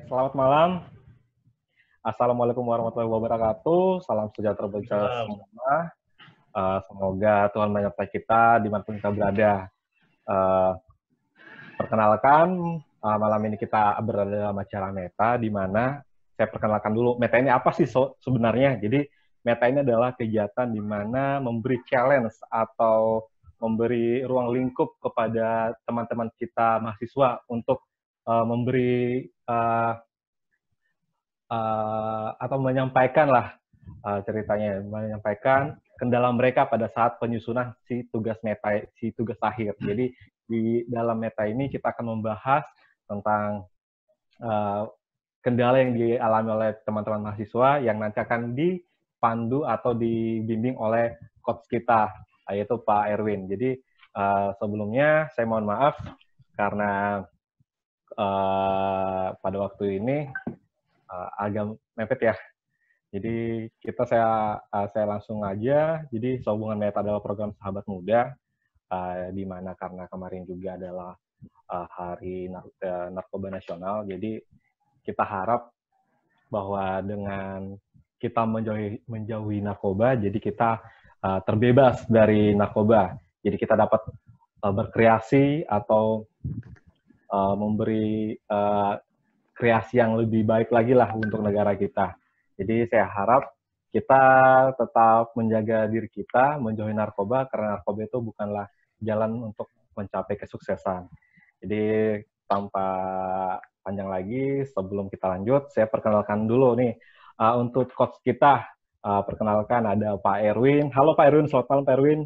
Selamat malam. Assalamualaikum warahmatullahi wabarakatuh. Salam sejahtera bagi kita semua. Semoga Tuhan menyertai kita dimanapun kita berada. Perkenalkan, malam ini kita berada dalam acara Meta, di mana saya perkenalkan dulu, Meta ini apa sih sebenarnya? Jadi, Meta ini adalah kegiatan di mana memberi challenge atau memberi ruang lingkup kepada teman-teman kita mahasiswa untuk memberi atau menyampaikan lah ceritanya, menyampaikan kendala mereka pada saat penyusunan si tugas akhir. Jadi di dalam Meta ini kita akan membahas tentang kendala yang dialami oleh teman-teman mahasiswa yang nanti akan dipandu atau dibimbing oleh coach kita, yaitu Pak Erwin. Jadi sebelumnya saya mohon maaf karena pada waktu ini agak mepet ya. Jadi saya langsung aja. Jadi Sehubungan Meta adalah program sahabat muda, di mana karena kemarin juga adalah Hari Narkoba Nasional. Jadi kita harap bahwa dengan kita menjauhi narkoba, jadi kita terbebas dari narkoba. Jadi kita dapat berkreasi atau memberi kreasi yang lebih baik lagi lah untuk negara kita. Jadi saya harap kita tetap menjaga diri kita, menjauhi narkoba, karena narkoba itu bukanlah jalan untuk mencapai kesuksesan. Jadi tanpa panjang lagi, sebelum kita lanjut, saya perkenalkan dulu nih untuk coach kita. Perkenalkan ada Pak Erwin. Halo Pak Erwin, selamat malam Pak Erwin.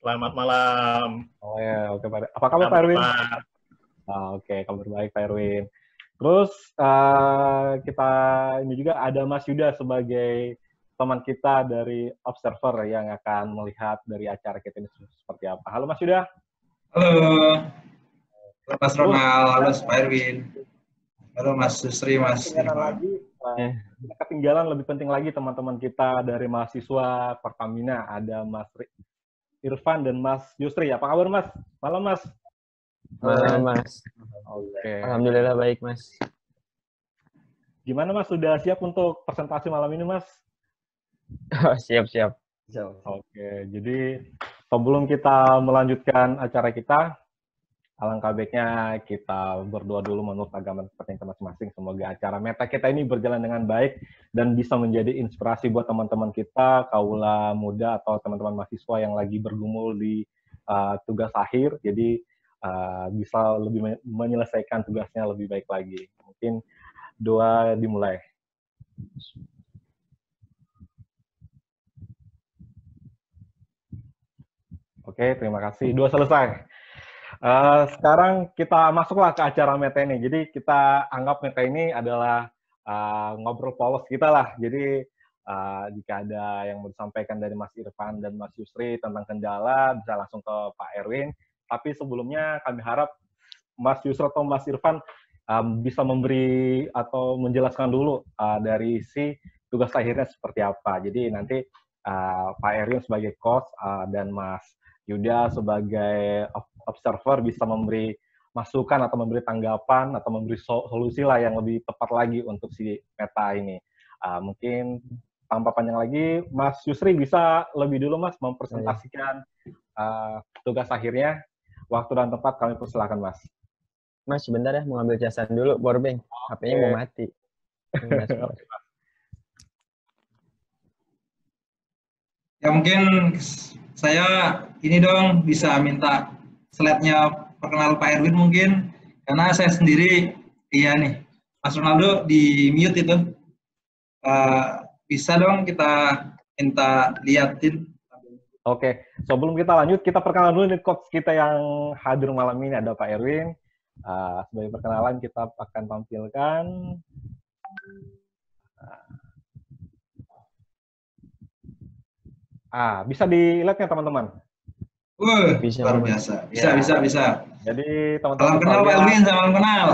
Selamat malam. Oh ya, oke Pak. Apa kabar Pak Erwin? Oke, kabar baik Pak Erwin. Terus kita ini juga ada Mas Yuda sebagai teman kita dari Observer yang akan melihat dari acara kita ini seperti apa. Halo Mas Yuda. Halo. Halo Mas Ronald, halo Pak Erwin. Halo Mas Susri, Mas Irfan. Kita ketinggalan lebih penting lagi teman-teman kita dari mahasiswa Pertamina. Ada Mas Irfan dan Mas Yusri. Apa kabar Mas? Malam Mas. Malam Mas. Oke. Alhamdulillah baik Mas. Gimana Mas? Sudah siap untuk presentasi malam ini Mas? Siap-siap. Oke. Jadi sebelum kita melanjutkan acara kita, alangkah baiknya kita berdoa dulu menurut agama seperti kita masing-masing. Semoga acara Meta kita ini berjalan dengan baik dan bisa menjadi inspirasi buat teman-teman kita, kaula muda atau teman-teman mahasiswa yang lagi bergumul di tugas akhir. Jadi bisa lebih menyelesaikan tugasnya lebih baik lagi. Mungkin doa dimulai. Oke, terima kasih. Doa selesai. Sekarang kita masuklah ke acara Meta ini. Jadi kita anggap Meta ini adalah ngobrol polos kita lah. Jadi jika ada yang mau disampaikan dari Mas Irfan dan Mas Yusri tentang kendala, bisa langsung ke Pak Erwin. Tapi sebelumnya kami harap Mas Yusri atau Mas Irfan bisa memberi atau menjelaskan dulu dari si tugas akhirnya seperti apa. Jadi nanti Pak Erwin sebagai coach dan Mas Yuda sebagai observer bisa memberi masukan atau memberi tanggapan atau memberi solusi lah yang lebih tepat lagi untuk si Meta ini. Mungkin tanpa panjang lagi, Mas Yusri bisa lebih dulu Mas mempresentasikan tugas akhirnya. Waktu dan tempat kami persilakan Mas. Mas sebentar ya, mau ambil casan dulu, powerbank. HP-nya mau mati. Ya mungkin saya ini dong bisa minta slide-nya perkenal Pak Erwin mungkin, karena saya sendiri, iya nih, Mas Ronaldo di mute itu. Bisa dong kita minta liatin. Oke, sebelum kita lanjut, kita perkenalan dulu nih coach kita yang hadir malam ini, ada Pak Erwin. Sebagai perkenalan kita akan tampilkan. Bisa dilihat ya teman-teman? Bisa, luar biasa. Bisa. Jadi teman-teman. Salam kenal Pak Erwin, salam kenal.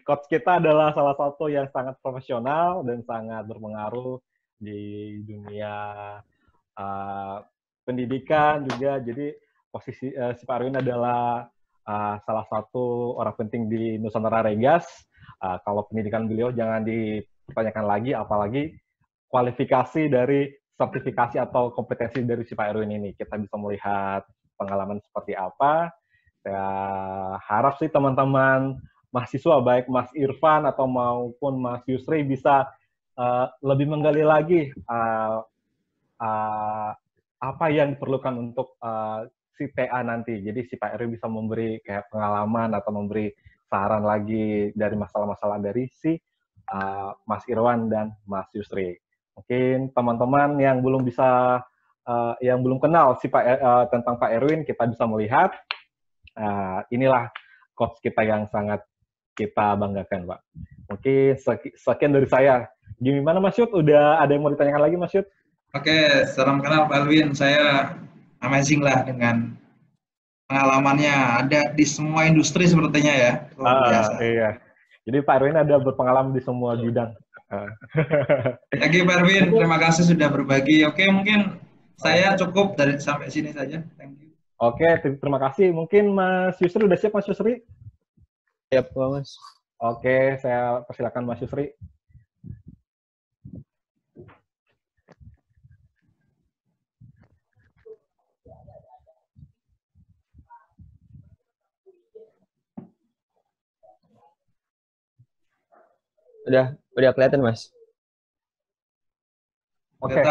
Coach kita adalah salah satu yang sangat profesional dan sangat berpengaruh di dunia pendidikan juga. Jadi posisi si Pak Erwin adalah salah satu orang penting di Nusantara Regas. Kalau pendidikan beliau jangan dipertanyakan lagi, apalagi kualifikasi dari sertifikasi atau kompetensi dari si Pak Erwin ini. Kita bisa melihat pengalaman seperti apa. Saya harap sih teman-teman mahasiswa, baik Mas Irfan atau maupun Mas Yusri bisa lebih menggali lagi apa yang diperlukan untuk si TA nanti. Jadi si Pak Erwin bisa memberi kayak pengalaman atau memberi saran lagi dari masalah-masalah dari si Mas Irwan dan Mas Yusri. Mungkin teman-teman yang belum bisa yang belum kenal si tentang Pak Erwin, kita bisa melihat inilah coach kita yang sangat kita banggakan, Pak. Mungkin sekian dari saya. Gimana Mas Yud? Udah ada yang mau ditanyakan lagi, Mas Yud? Oke, salam kenal Pak Erwin. Saya amazing lah dengan pengalamannya. Ada di semua industri sepertinya ya. Luar biasa. Iya. Jadi Pak Erwin ada berpengalaman di semua bidang. Oke Pak Erwin, terima kasih sudah berbagi. Oke, mungkin saya cukup dari sampai sini saja. Thank you. Oke, terima kasih. Mungkin Mas Yusri udah siap, Mas Yusri? Siap, Mas. Oke, saya persilakan Mas Yusri. Udah kelihatan, Mas. Oke.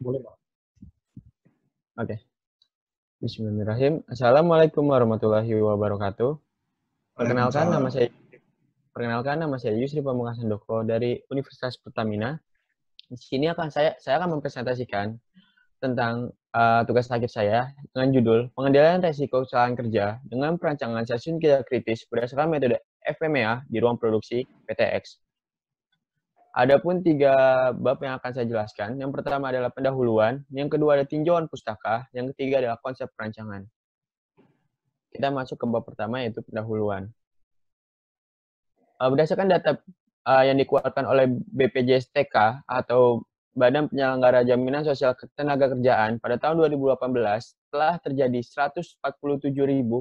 Boleh, Pak. Oke. Bismillahirrahmanirrahim. Assalamualaikum warahmatullahi wabarakatuh. Perkenalkan nama saya Yusri Pamungkas Handoko dari Universitas Pertamina. Di sini saya akan mempresentasikan tentang tugas akhir saya dengan judul Pengendalian Risiko Kecelakaan Kerja dengan Perancangan Stasiun Kerja Kritis berdasarkan metode FMEA di ruang produksi PTX. Adapun 3 bab yang akan saya jelaskan. Yang pertama adalah pendahuluan, yang kedua ada tinjauan pustaka, yang ketiga adalah konsep perancangan. Kita masuk ke bab pertama, yaitu pendahuluan. Berdasarkan data yang dikeluarkan oleh BPJS TK atau Badan Penyelenggara Jaminan Sosial Ketenagakerjaan pada tahun 2018 telah terjadi 147.000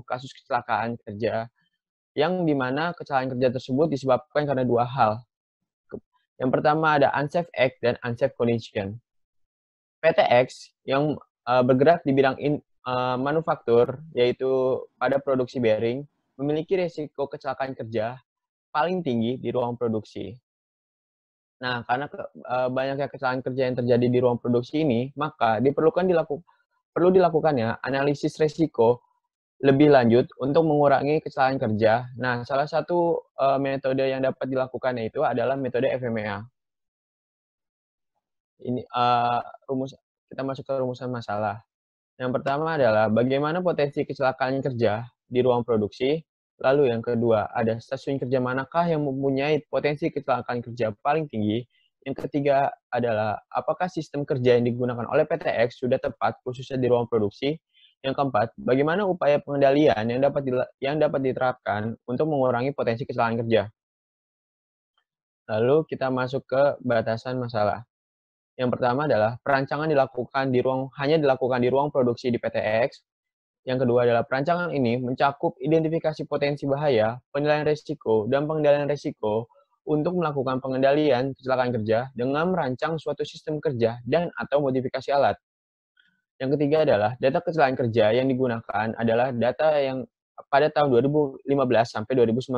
kasus kecelakaan kerja, yang dimana kecelakaan kerja tersebut disebabkan karena 2 hal. Yang pertama ada unsafe act dan unsafe condition. PTX yang bergerak di bidang manufaktur, yaitu pada produksi bearing, memiliki risiko kecelakaan kerja paling tinggi di ruang produksi. Nah, karena banyaknya kecelakaan kerja yang terjadi di ruang produksi ini, maka perlu dilakukannya analisis risiko lebih lanjut untuk mengurangi kecelakaan kerja. Nah, salah satu metode yang dapat dilakukan itu adalah metode FMEA. Ini kita masuk ke rumusan masalah. Yang pertama adalah bagaimana potensi kecelakaan kerja di ruang produksi. Lalu yang kedua, ada stasiun kerja manakah yang mempunyai potensi kecelakaan kerja paling tinggi. Yang ketiga adalah apakah sistem kerja yang digunakan oleh PTX sudah tepat khususnya di ruang produksi. Yang keempat, bagaimana upaya pengendalian yang dapat diterapkan untuk mengurangi potensi kecelakaan kerja. Lalu kita masuk ke batasan masalah. Yang pertama adalah perancangan hanya dilakukan di ruang produksi di PTX. Yang kedua adalah perancangan ini mencakup identifikasi potensi bahaya, penilaian risiko, dan pengendalian risiko untuk melakukan pengendalian kecelakaan kerja dengan merancang suatu sistem kerja dan atau modifikasi alat. Yang ketiga adalah data kecelakaan kerja yang digunakan adalah data yang pada tahun 2015 sampai 2019.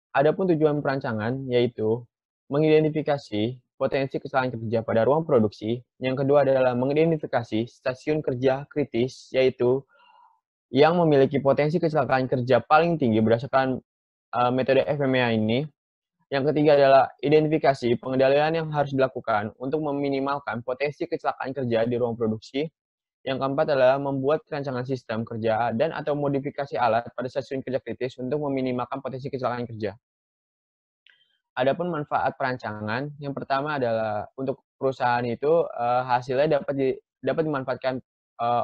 Adapun tujuan perancangan yaitu mengidentifikasi potensi kecelakaan kerja pada ruang produksi. Yang kedua adalah mengidentifikasi stasiun kerja kritis, yaitu yang memiliki potensi kecelakaan kerja paling tinggi berdasarkan metode FMEA ini. Yang ketiga adalah identifikasi pengendalian yang harus dilakukan untuk meminimalkan potensi kecelakaan kerja di ruang produksi. Yang keempat adalah membuat rancangan sistem kerja dan atau modifikasi alat pada stasiun kerja kritis untuk meminimalkan potensi kecelakaan kerja. Adapun manfaat perancangan, yang pertama adalah untuk perusahaan itu hasilnya dapat dimanfaatkan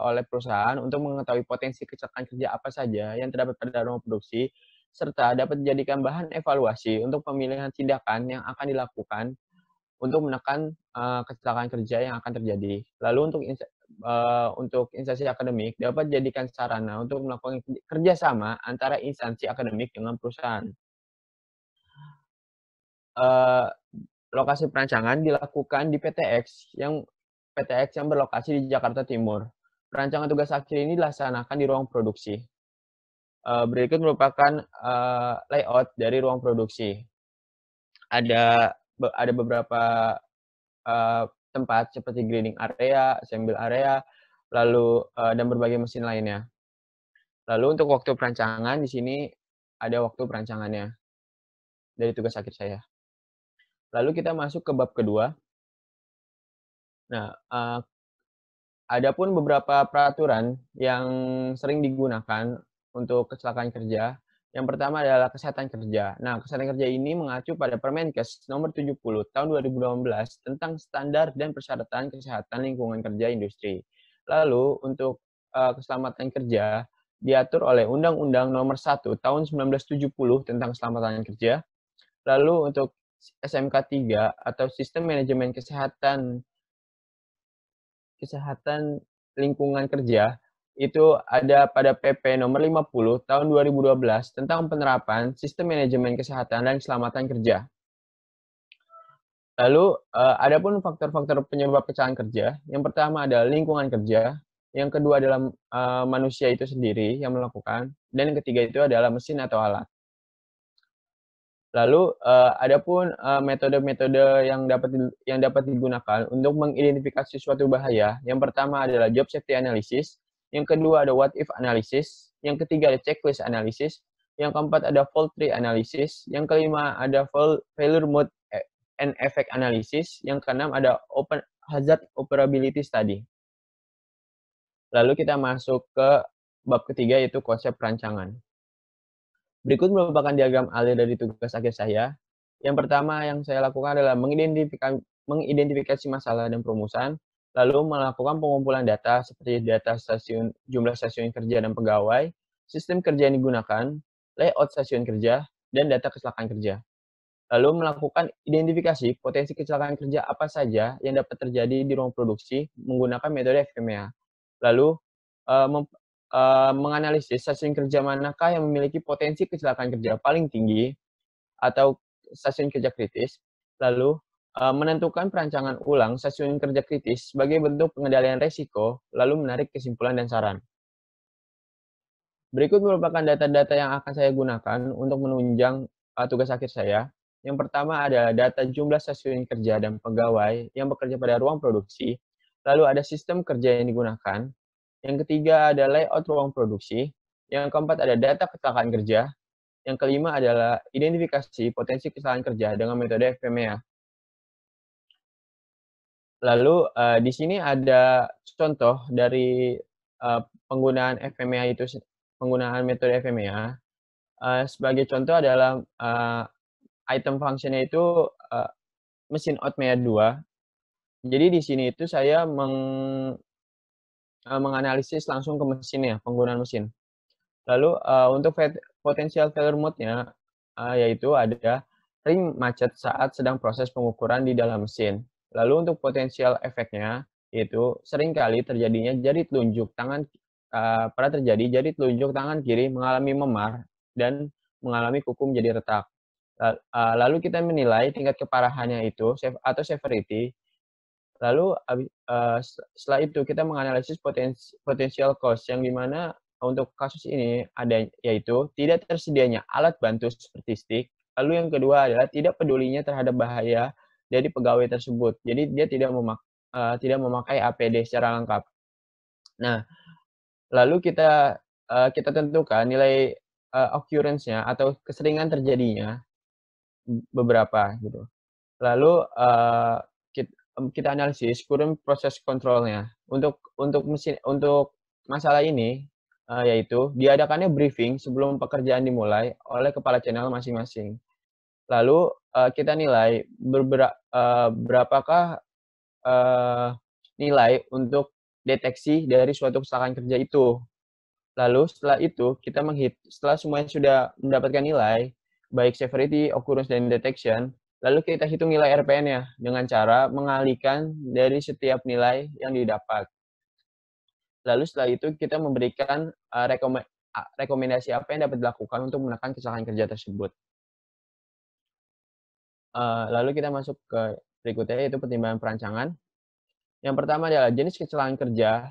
oleh perusahaan untuk mengetahui potensi kecelakaan kerja apa saja yang terdapat pada ruang produksi, serta dapat dijadikan bahan evaluasi untuk pemilihan tindakan yang akan dilakukan untuk menekan kecelakaan kerja yang akan terjadi. Lalu untuk instansi akademik dapat dijadikan sarana untuk melakukan kerjasama antara instansi akademik dengan perusahaan. Lokasi perancangan dilakukan di PTX yang berlokasi di Jakarta Timur. Perancangan tugas akhir ini dilaksanakan di ruang produksi. Berikut merupakan layout dari ruang produksi. Ada beberapa tempat seperti grinding area, assembly area, lalu dan berbagai mesin lainnya. Lalu untuk waktu perancangan di sini ada waktu perancangannya dari tugas akhir saya. Lalu kita masuk ke bab kedua. Nah, adapun beberapa peraturan yang sering digunakan untuk kecelakaan kerja. Yang pertama adalah kesehatan kerja. Nah, kesehatan kerja ini mengacu pada Permenkes nomor 70 tahun 2018 tentang standar dan persyaratan kesehatan lingkungan kerja industri. Lalu untuk keselamatan kerja diatur oleh Undang-Undang nomor 1 tahun 1970 tentang keselamatan kerja. Lalu untuk SMK 3 atau Sistem Manajemen Kesehatan Lingkungan Kerja itu ada pada PP nomor 50 tahun 2012 tentang penerapan Sistem Manajemen Kesehatan dan Keselamatan Kerja. Lalu adapun faktor-faktor penyebab kecelakaan kerja, yang pertama adalah lingkungan kerja, yang kedua adalah manusia itu sendiri yang melakukan, dan yang ketiga itu adalah mesin atau alat. Lalu adapun metode-metode yang dapat digunakan untuk mengidentifikasi suatu bahaya, yang pertama adalah job safety analysis, yang kedua ada what if analysis, yang ketiga ada checklist analysis, yang keempat ada fault tree analysis, yang kelima ada failure mode and effect analysis, yang keenam ada open hazard operability study. Lalu kita masuk ke bab ketiga yaitu konsep perancangan. Berikut merupakan diagram alir dari tugas akhir saya. Yang pertama yang saya lakukan adalah mengidentifikasi masalah dan perumusan, lalu melakukan pengumpulan data seperti data jumlah stasiun kerja dan pegawai, sistem kerja yang digunakan, layout stasiun kerja, dan data kecelakaan kerja. Lalu melakukan identifikasi potensi kecelakaan kerja apa saja yang dapat terjadi di ruang produksi menggunakan metode FMEA. Lalu menganalisis stasiun kerja manakah yang memiliki potensi kecelakaan kerja paling tinggi atau stasiun kerja kritis, lalu menentukan perancangan ulang stasiun kerja kritis sebagai bentuk pengendalian resiko, lalu menarik kesimpulan dan saran. Berikut merupakan data-data yang akan saya gunakan untuk menunjang tugas akhir saya. Yang pertama adalah data jumlah stasiun kerja dan pegawai yang bekerja pada ruang produksi, lalu ada sistem kerja yang digunakan, yang ketiga ada layout ruang produksi, yang keempat ada data kecelakaan kerja, yang kelima adalah identifikasi potensi kecelakaan kerja dengan metode FMEA. Lalu di sini ada contoh dari penggunaan FMEA itu, penggunaan metode FMEA. Sebagai contoh adalah item function-nya itu mesin Outmea 2. Jadi di sini itu saya menganalisis langsung ke mesinnya, penggunaan mesin. Lalu untuk potential failure mode-nya yaitu ada ring macet saat sedang proses pengukuran di dalam mesin. Lalu untuk potensial efeknya yaitu seringkali terjadinya jari telunjuk tangan jari telunjuk tangan kiri mengalami memar dan mengalami kuku menjadi retak. Lalu kita menilai tingkat keparahannya itu atau severity. Lalu setelah itu kita menganalisis potensial cost yang dimana untuk kasus ini ada yaitu tidak tersedianya alat bantu seperti stick. Lalu yang kedua adalah tidak pedulinya terhadap bahaya dari pegawai tersebut. Jadi dia tidak memakai APD secara lengkap. Nah, lalu kita tentukan nilai occurrence-nya atau keseringan terjadinya beberapa gitu. Lalu kita analisis current proses kontrolnya. Untuk masalah ini yaitu diadakannya briefing sebelum pekerjaan dimulai oleh kepala channel masing-masing. Lalu kita nilai berapakah nilai untuk deteksi dari suatu kecelakaan kerja itu. Lalu setelah itu kita setelah semuanya sudah mendapatkan nilai baik severity, occurrence, dan detection, lalu kita hitung nilai RPN-nya dengan cara mengalihkan dari setiap nilai yang didapat. Lalu setelah itu kita memberikan rekomendasi apa yang dapat dilakukan untuk menekan kecelakaan kerja tersebut. Lalu kita masuk ke berikutnya, yaitu pertimbangan perancangan. Yang pertama adalah jenis kecelakaan kerja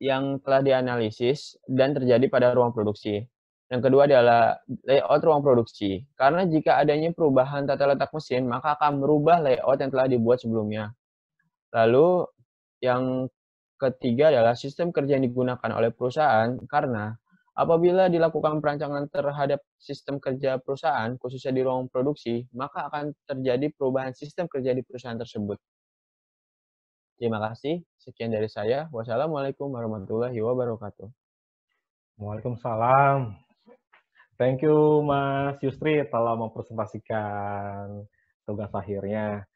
yang telah dianalisis dan terjadi pada ruang produksi. Yang kedua adalah layout ruang produksi. Karena jika adanya perubahan tata letak mesin, maka akan merubah layout yang telah dibuat sebelumnya. Lalu yang ketiga adalah sistem kerja yang digunakan oleh perusahaan, karena apabila dilakukan perancangan terhadap sistem kerja perusahaan, khususnya di ruang produksi, maka akan terjadi perubahan sistem kerja di perusahaan tersebut. Terima kasih. Sekian dari saya. Wassalamualaikum warahmatullahi wabarakatuh. Waalaikumsalam. Thank you Mas Yusri telah mempresentasikan tugas akhirnya.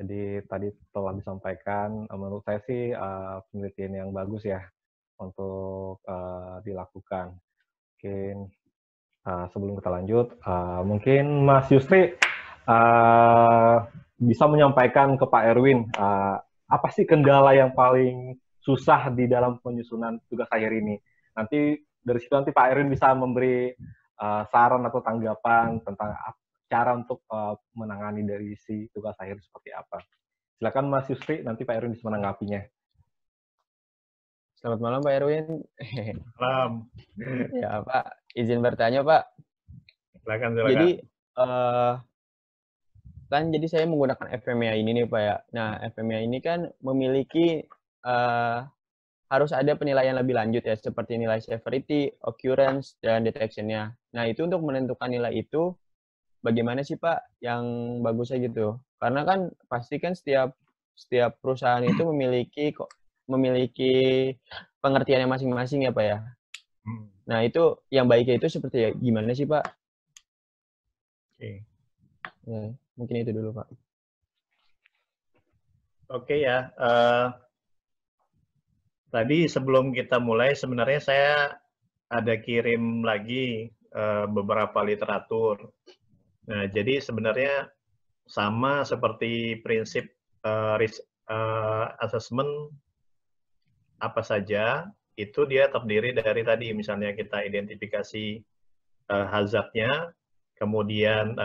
Jadi tadi telah disampaikan, menurut saya sih penelitian yang bagus ya untuk dilakukan. Mungkin sebelum kita lanjut, mungkin Mas Yusri bisa menyampaikan ke Pak Erwin apa sih kendala yang paling susah di dalam penyusunan tugas akhir ini. Nanti dari situ nanti Pak Erwin bisa memberi saran atau tanggapan tentang cara untuk menangani dari si tugas akhir seperti apa. Silakan Mas Yusri, nanti Pak Erwin bisa menanggapinya. Selamat malam Pak Erwin. Malam. Ya Pak, izin bertanya Pak. Silakan. Jadi kan jadi saya menggunakan FMEA ini nih Pak ya. Nah FMEA ini kan memiliki harus ada penilaian lebih lanjut ya, seperti nilai severity, occurrence, dan detection-nya. Nah itu untuk menentukan nilai itu bagaimana sih Pak yang bagusnya gitu? Karena kan pasti kan setiap perusahaan itu memiliki pengertiannya masing-masing ya Pak ya. Nah itu yang baiknya itu seperti gimana sih Pak? Oke. Ya, mungkin itu dulu Pak. Oke ya. Tadi sebelum kita mulai sebenarnya saya ada kirim lagi beberapa literatur. Nah, jadi sebenarnya sama seperti prinsip risk assessment apa saja, itu dia terdiri dari tadi misalnya kita identifikasi hazardnya, kemudian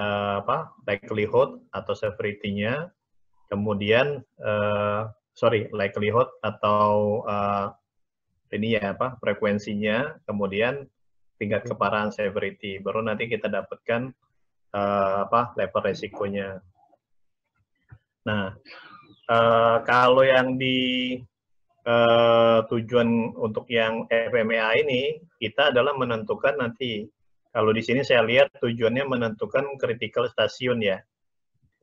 likelihood atau severity-nya, kemudian likelihood atau frekuensinya, kemudian tingkat keparahan severity, baru nanti kita dapatkan level resikonya. Nah, kalau yang di tujuan untuk yang FMEA ini, kita adalah menentukan nanti, kalau di sini saya lihat tujuannya menentukan critical station ya.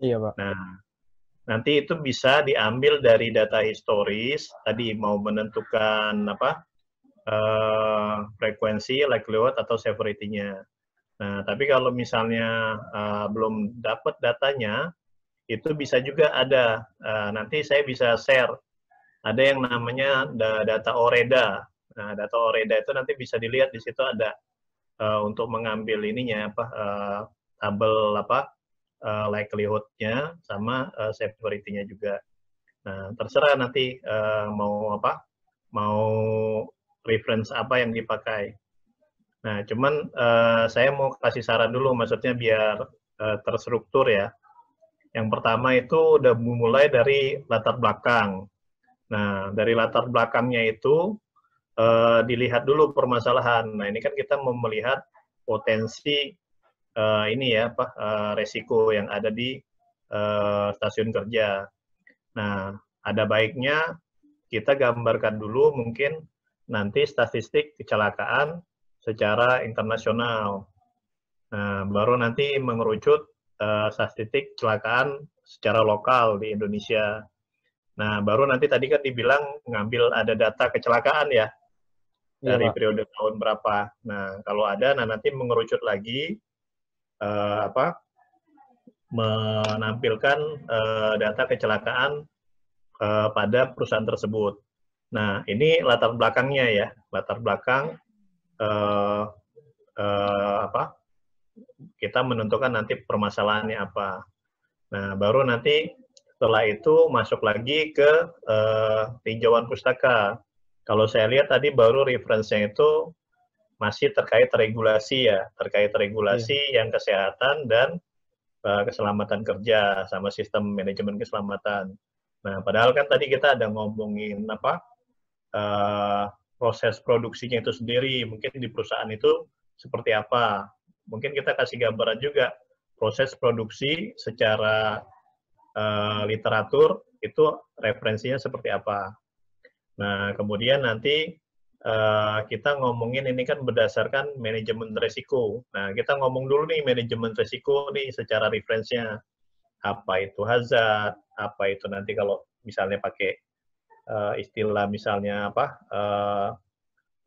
Iya Pak. Nah, nanti itu bisa diambil dari data historis, tadi mau menentukan frekuensi, likelihood, atau severity-nya. Nah, tapi kalau misalnya belum dapat datanya, itu bisa juga ada, nanti saya bisa share, ada yang namanya data OREDA. Nah, data OREDA itu nanti bisa dilihat di situ ada untuk mengambil ininya, tabel likelihood-nya sama severity-nya juga. Nah, terserah nanti mau reference apa yang dipakai. Nah, cuman saya mau kasih saran dulu, maksudnya biar terstruktur ya. Yang pertama itu udah mulai dari latar belakang. Nah, dari latar belakangnya itu dilihat dulu permasalahan. Nah, ini kan kita mau melihat potensi resiko yang ada di stasiun kerja. Nah, ada baiknya kita gambarkan dulu mungkin nanti statistik kecelakaan secara internasional. Nah, baru nanti mengerucut statistik kecelakaan secara lokal di Indonesia. Nah, baru nanti tadi kan dibilang ngambil ada data kecelakaan ya, dari periode tahun berapa. Nah, kalau ada, nanti mengerucut lagi, menampilkan data kecelakaan pada perusahaan tersebut. Nah, ini latar belakangnya ya, latar belakang kita menentukan nanti permasalahannya apa. Nah, baru nanti setelah itu masuk lagi ke tinjauan pustaka. Kalau saya lihat tadi baru reference-nya itu masih terkait regulasi ya, terkait regulasi yang kesehatan dan keselamatan kerja sama sistem manajemen keselamatan. Nah, padahal kan tadi kita ada ngomongin apa proses produksinya itu sendiri, mungkin di perusahaan itu seperti apa. Mungkin kita kasih gambaran juga proses produksi secara literatur itu referensinya seperti apa. Nah, kemudian nanti kita ngomongin ini kan berdasarkan manajemen risiko. Nah, kita ngomong dulu nih manajemen risiko nih secara referensinya. Apa itu hazard, apa itu nanti kalau misalnya pakai istilah misalnya apa,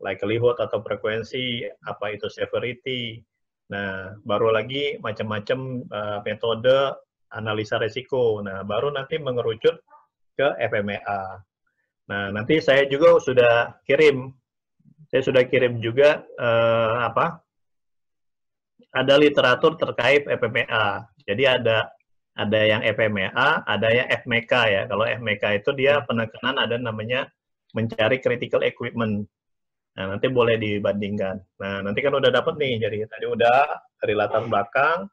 likelihood atau frekuensi, apa itu severity. Nah, baru lagi macam-macam metode analisa risiko. Nah, baru nanti mengerucut ke FMEA. Nah, nanti saya juga sudah kirim juga ada literatur terkait FMEA. Jadi ada yang FMEA, ada yang FMEK ya. Kalau FMEK itu dia penekanan ada namanya mencari critical equipment. Nah, nanti boleh dibandingkan. Nah, nanti kan udah dapat nih. Jadi tadi udah dari latar belakang,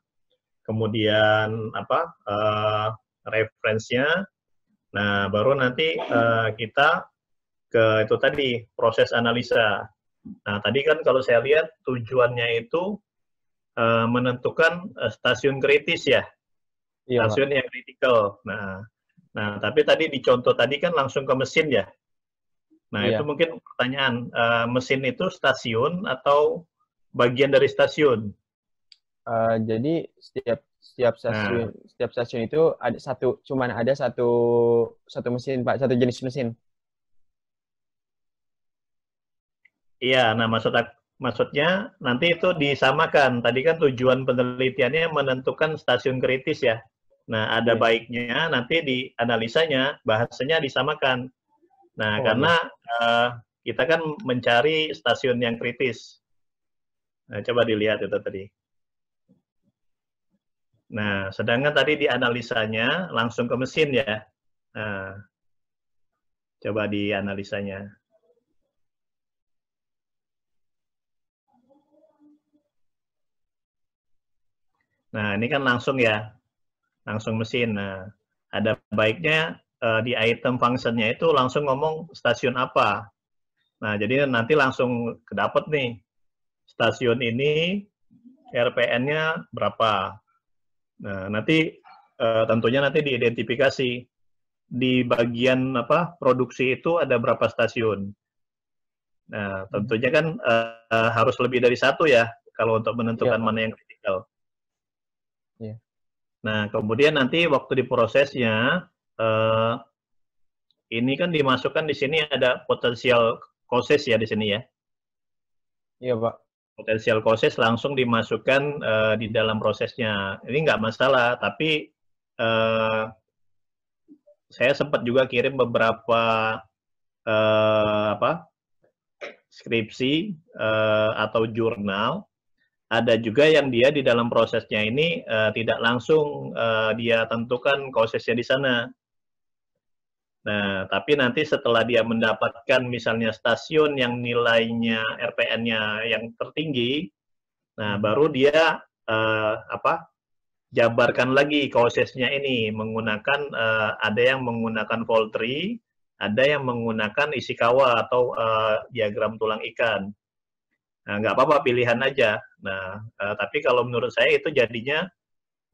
kemudian referensinya. Nah, baru nanti kita ke itu tadi proses analisa. Nah, tadi kan kalau saya lihat tujuannya itu menentukan stasiun kritis ya, stasiun yang kritikal. Nah, tapi tadi di contoh tadi kan langsung ke mesin ya. Nah, itu mungkin pertanyaan, mesin itu stasiun atau bagian dari stasiun? Jadi setiap stasiun itu ada satu mesin Pak, satu jenis mesin. Iya, nah maksudnya nanti itu disamakan. Tadi kan tujuan penelitiannya menentukan stasiun kritis ya. Nah, ada baiknya nanti di analisanya bahasanya disamakan. Nah, karena kita kan mencari stasiun yang kritis. Nah, coba dilihat itu tadi. Nah, sedangkan tadi di analisanya langsung ke mesin ya. Nah, coba di analisanya. Nah, ini kan langsung ya, langsung mesin. Nah, ada baiknya di item function-nya itu langsung ngomong stasiun apa. Nah, jadi nanti langsung kedapat nih, stasiun ini RPN-nya berapa. Nah, nanti tentunya nanti diidentifikasi. Di bagian produksi itu ada berapa stasiun. Nah, tentunya kan harus lebih dari satu ya, kalau untuk menentukan mana yang kritikal. Nah, kemudian nanti waktu diprosesnya, ini kan dimasukkan di sini ada potensial causes ya di sini ya. Iya, Pak. Potensial causes langsung dimasukkan di dalam prosesnya. Ini nggak masalah, tapi saya sempat juga kirim beberapa skripsi atau jurnal. Ada juga yang dia di dalam prosesnya ini tidak langsung dia tentukan causesnya di sana. Nah, tapi nanti setelah dia mendapatkan misalnya stasiun yang nilainya RPN-nya yang tertinggi, nah baru dia jabarkan lagi causesnya ini menggunakan ada yang menggunakan fault tree, ada yang menggunakan Ishikawa atau diagram tulang ikan. Nah, nggak apa-apa, pilihan aja. Nah, tapi kalau menurut saya itu jadinya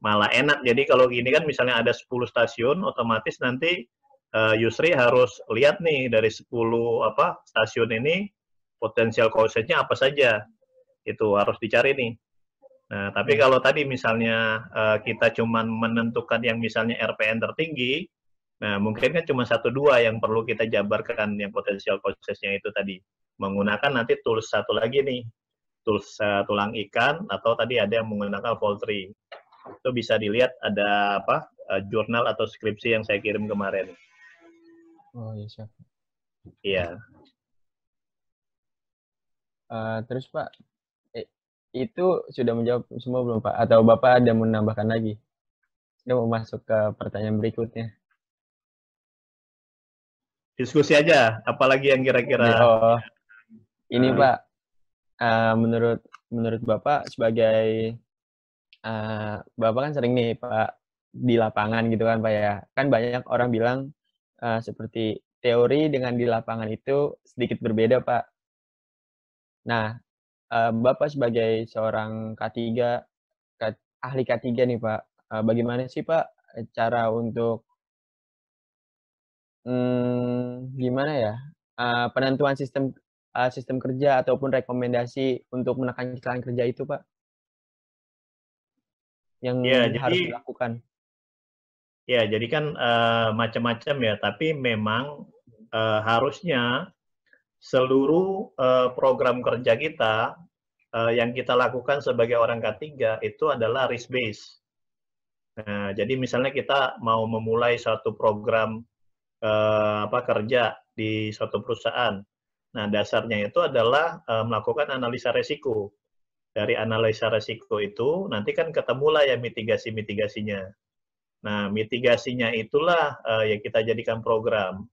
malah enak. Jadi kalau gini kan misalnya ada 10 stasiun, otomatis nanti Yusri harus lihat nih dari 10 stasiun ini potensial causesnya apa saja. Itu harus dicari nih. Nah, tapi kalau tadi misalnya kita cuma menentukan yang misalnya RPN tertinggi, nah mungkin kan cuma 1-2 yang perlu kita jabarkan yang potensial causesnya itu tadi. Menggunakan nanti tools satu lagi nih, tools tulang ikan, atau tadi ada yang menggunakan fault tree. Itu bisa dilihat ada jurnal atau skripsi yang saya kirim kemarin. Oh iya, siap. Iya. Terus Pak, itu sudah menjawab semua belum Pak? Atau Bapak ada menambahkan lagi? Sudah mau masuk ke pertanyaan berikutnya. diskusi aja, apalagi yang kira-kira. Oh, ini Nah, Pak, menurut Bapak sebagai Bapak kan sering nih Pak di lapangan gitu kan Pak ya. Kan banyak orang bilang seperti teori dengan di lapangan itu sedikit berbeda Pak. Nah, Bapak sebagai seorang K3, ahli K3 nih Pak, bagaimana sih Pak cara untuk gimana ya, penentuan sistem kerja ataupun rekomendasi untuk menekan kecelakaan kerja itu Pak, yang ya harus jadi dilakukan? jadi kan macam-macam ya, tapi memang harusnya seluruh program kerja kita yang kita lakukan sebagai orang K3 itu adalah risk based. Nah, jadi misalnya kita mau memulai suatu program kerja di suatu perusahaan. Nah, dasarnya itu adalah melakukan analisa resiko. Dari analisa resiko itu nanti kan ketemulah ya mitigasi-mitigasinya. Nah, mitigasinya itulah yang kita jadikan program.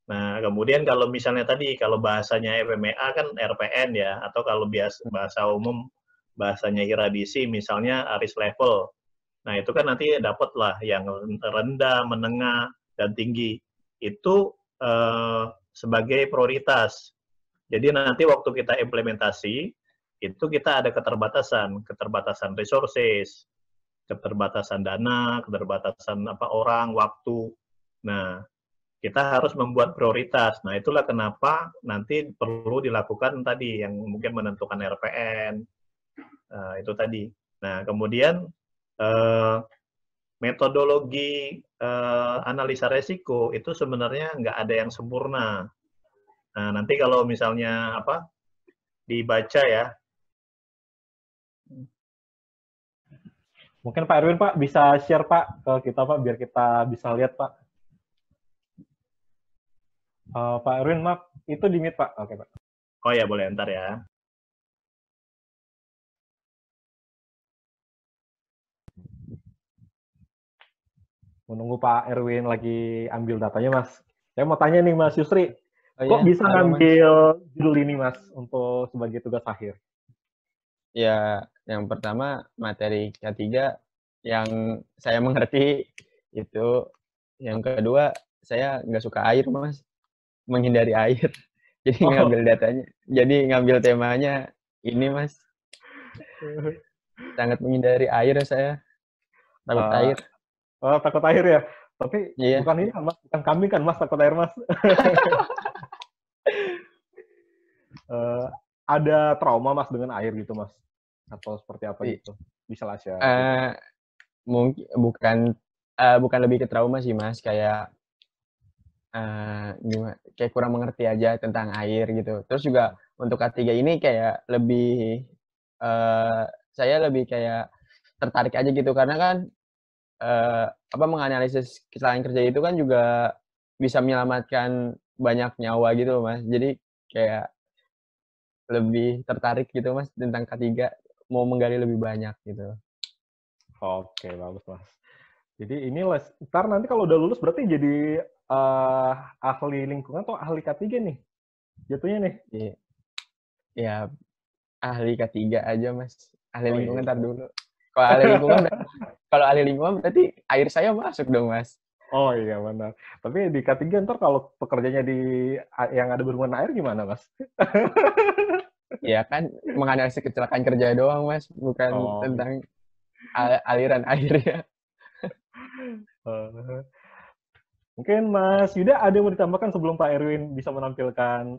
Nah, kemudian kalau misalnya tadi, kalau bahasanya FMEA kan RPN ya, atau kalau bahasa umum, bahasanya iradisi, misalnya risk level. Nah, itu kan nanti dapatlah yang rendah, menengah, dan tinggi. Itu sebagai prioritas. Jadi nanti waktu kita implementasi, itu kita ada keterbatasan resources, keterbatasan dana, keterbatasan orang, waktu. Nah, kita harus membuat prioritas. Nah, itulah kenapa nanti perlu dilakukan tadi yang mungkin menentukan RPN, itu tadi. Nah, kemudian metodologi analisa resiko itu sebenarnya nggak ada yang sempurna. Nah, nanti kalau misalnya dibaca ya. Mungkin Pak Erwin Pak bisa share Pak ke kita Pak biar kita bisa lihat Pak. Pak Erwin maaf itu di mute Pak. Oke Pak. Oh ya boleh ntar ya. Menunggu Pak Erwin lagi ambil datanya Mas. Saya mau tanya nih Mas Yusri, Oh kok ya, bisa halo Mas. ngambil judul ini Mas untuk sebagai tugas akhir? Ya, yang pertama materi K3 yang saya mengerti itu, yang kedua saya nggak suka air Mas, menghindari air. Jadi ngambil temanya ini Mas, sangat menghindari air saya, takut Uh, air. takut air ya. Tapi Iya, bukan ini kan Mas, bukan kambing kan Mas takut air Mas. Uh, ada trauma Mas dengan air gitu Mas? Atau seperti apa i gitu? Bisa lah share gitu. eee, mungkin bukan lebih ke trauma sih Mas, kayak, kayak kurang mengerti aja tentang air gitu. Terus juga untuk K3 ini kayak lebih, saya lebih kayak tertarik aja gitu karena kan, menganalisis kecelakaan kerja itu kan juga bisa menyelamatkan banyak nyawa gitu loh Mas. Jadi kayak lebih tertarik gitu Mas tentang K3, mau menggali lebih banyak gitu. Oke, bagus Mas. Jadi ini ntar nanti kalau udah lulus berarti jadi ahli lingkungan atau ahli K3 nih? Jatuhnya nih. Iya, ya ahli K3 aja Mas, ahli Oh lingkungan iya. entar dulu. Kalau ahli lingkungan berarti air saya masuk dong Mas. Oh iya benar. Tapi di K3 ntar kalau pekerjanya di yang ada berhubungan air gimana Mas? Ya kan menganalisis kecelakaan kerja doang Mas, bukan Oh, tentang aliran airnya. eh, mungkin Mas Yuda ada yang mau ditambahkan sebelum Pak Erwin bisa menampilkan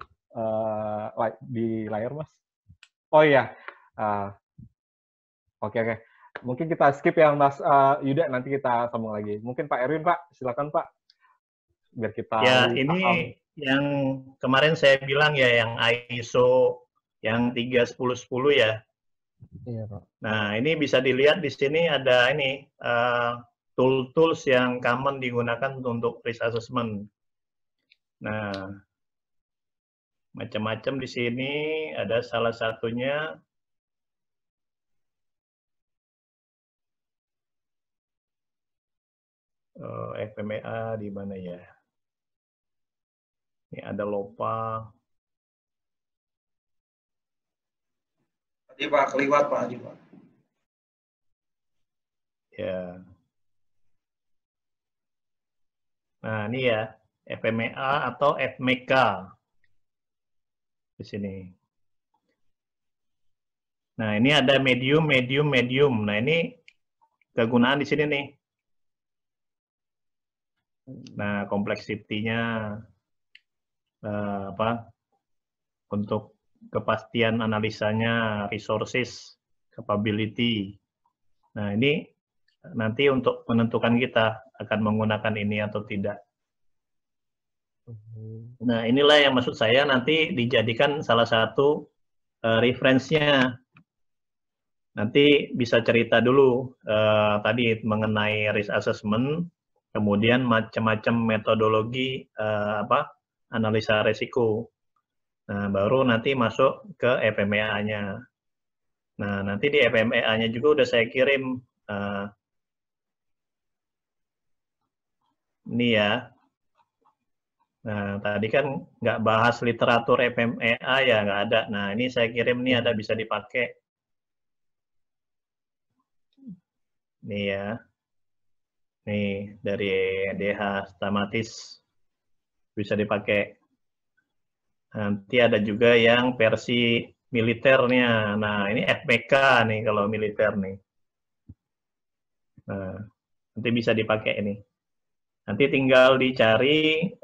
di layar Mas? Oh iya, uh, oke oke. Mungkin kita skip yang Mas Yuda, nanti kita sambung lagi. Mungkin Pak Erwin Pak, silakan Pak, biar kita Ya, lebih paham. ini yang kemarin saya bilang ya, yang ISO yang 31010 ya. Iya Pak. Nah, ini bisa dilihat di sini ada ini tool-tools yang common digunakan untuk risk assessment. Nah, macam-macam di sini, ada salah satunya FMEA di mana ya? Ini ada LOPA. Tadi Pak, keliwat Pak. Tadi, Pak. Ya. Nah, ini ya, FMEA atau FMK di sini. Nah, ini ada medium, medium, medium. Nah, ini kegunaan di sini nih. Nah, kompleksitinya apa? Untuk kepastian analisanya, resources, capability. Nah, ini nanti untuk menentukan kita akan menggunakan ini atau tidak. Nah, inilah yang maksud saya nanti dijadikan salah satu reference-nya. Nanti bisa cerita dulu tadi mengenai risk assessment, kemudian macam-macam metodologi analisa risiko. Nah, baru nanti masuk ke FMEA-nya. Nah, nanti di FMEA-nya juga udah saya kirim ini ya. Nah, tadi kan nggak bahas literatur FMEA ya, nggak ada. Nah, ini saya kirim nih ada bisa dipakai. Nih ya. Nih, dari DH Stamatis bisa dipakai. Nanti ada juga yang versi militernya. Nah, ini FPK nih kalau militer nih. Nah, nanti bisa dipakai ini. Nanti tinggal dicari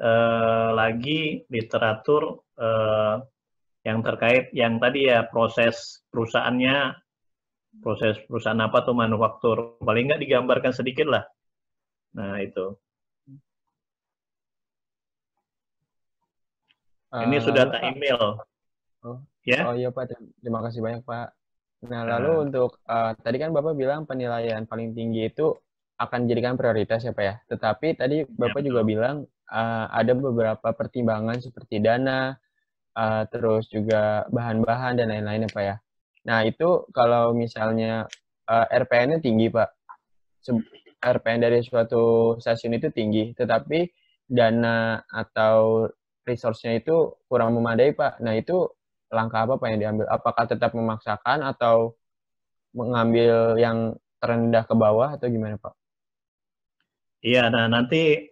lagi literatur yang terkait yang tadi ya proses perusahaannya, proses perusahaan apa tuh manufaktur. Paling nggak digambarkan sedikit lah. Nah, itu. Ini sudah tak email. Ya. Oh iya Pak, terima kasih banyak Pak. Nah, lalu untuk tadi kan Bapak bilang penilaian paling tinggi itu akan dijadikan prioritas ya Pak ya. Tetapi tadi Bapak juga bilang ada beberapa pertimbangan seperti dana, terus juga bahan-bahan dan lain-lain ya Pak ya. Nah, itu kalau misalnya RPN-nya tinggi Pak. RPN dari suatu stasiun itu tinggi, tetapi dana atau resource-nya itu kurang memadai Pak. Nah, itu langkah apa Pak yang diambil? Apakah tetap memaksakan atau mengambil yang terendah ke bawah atau gimana Pak? Iya, nah nanti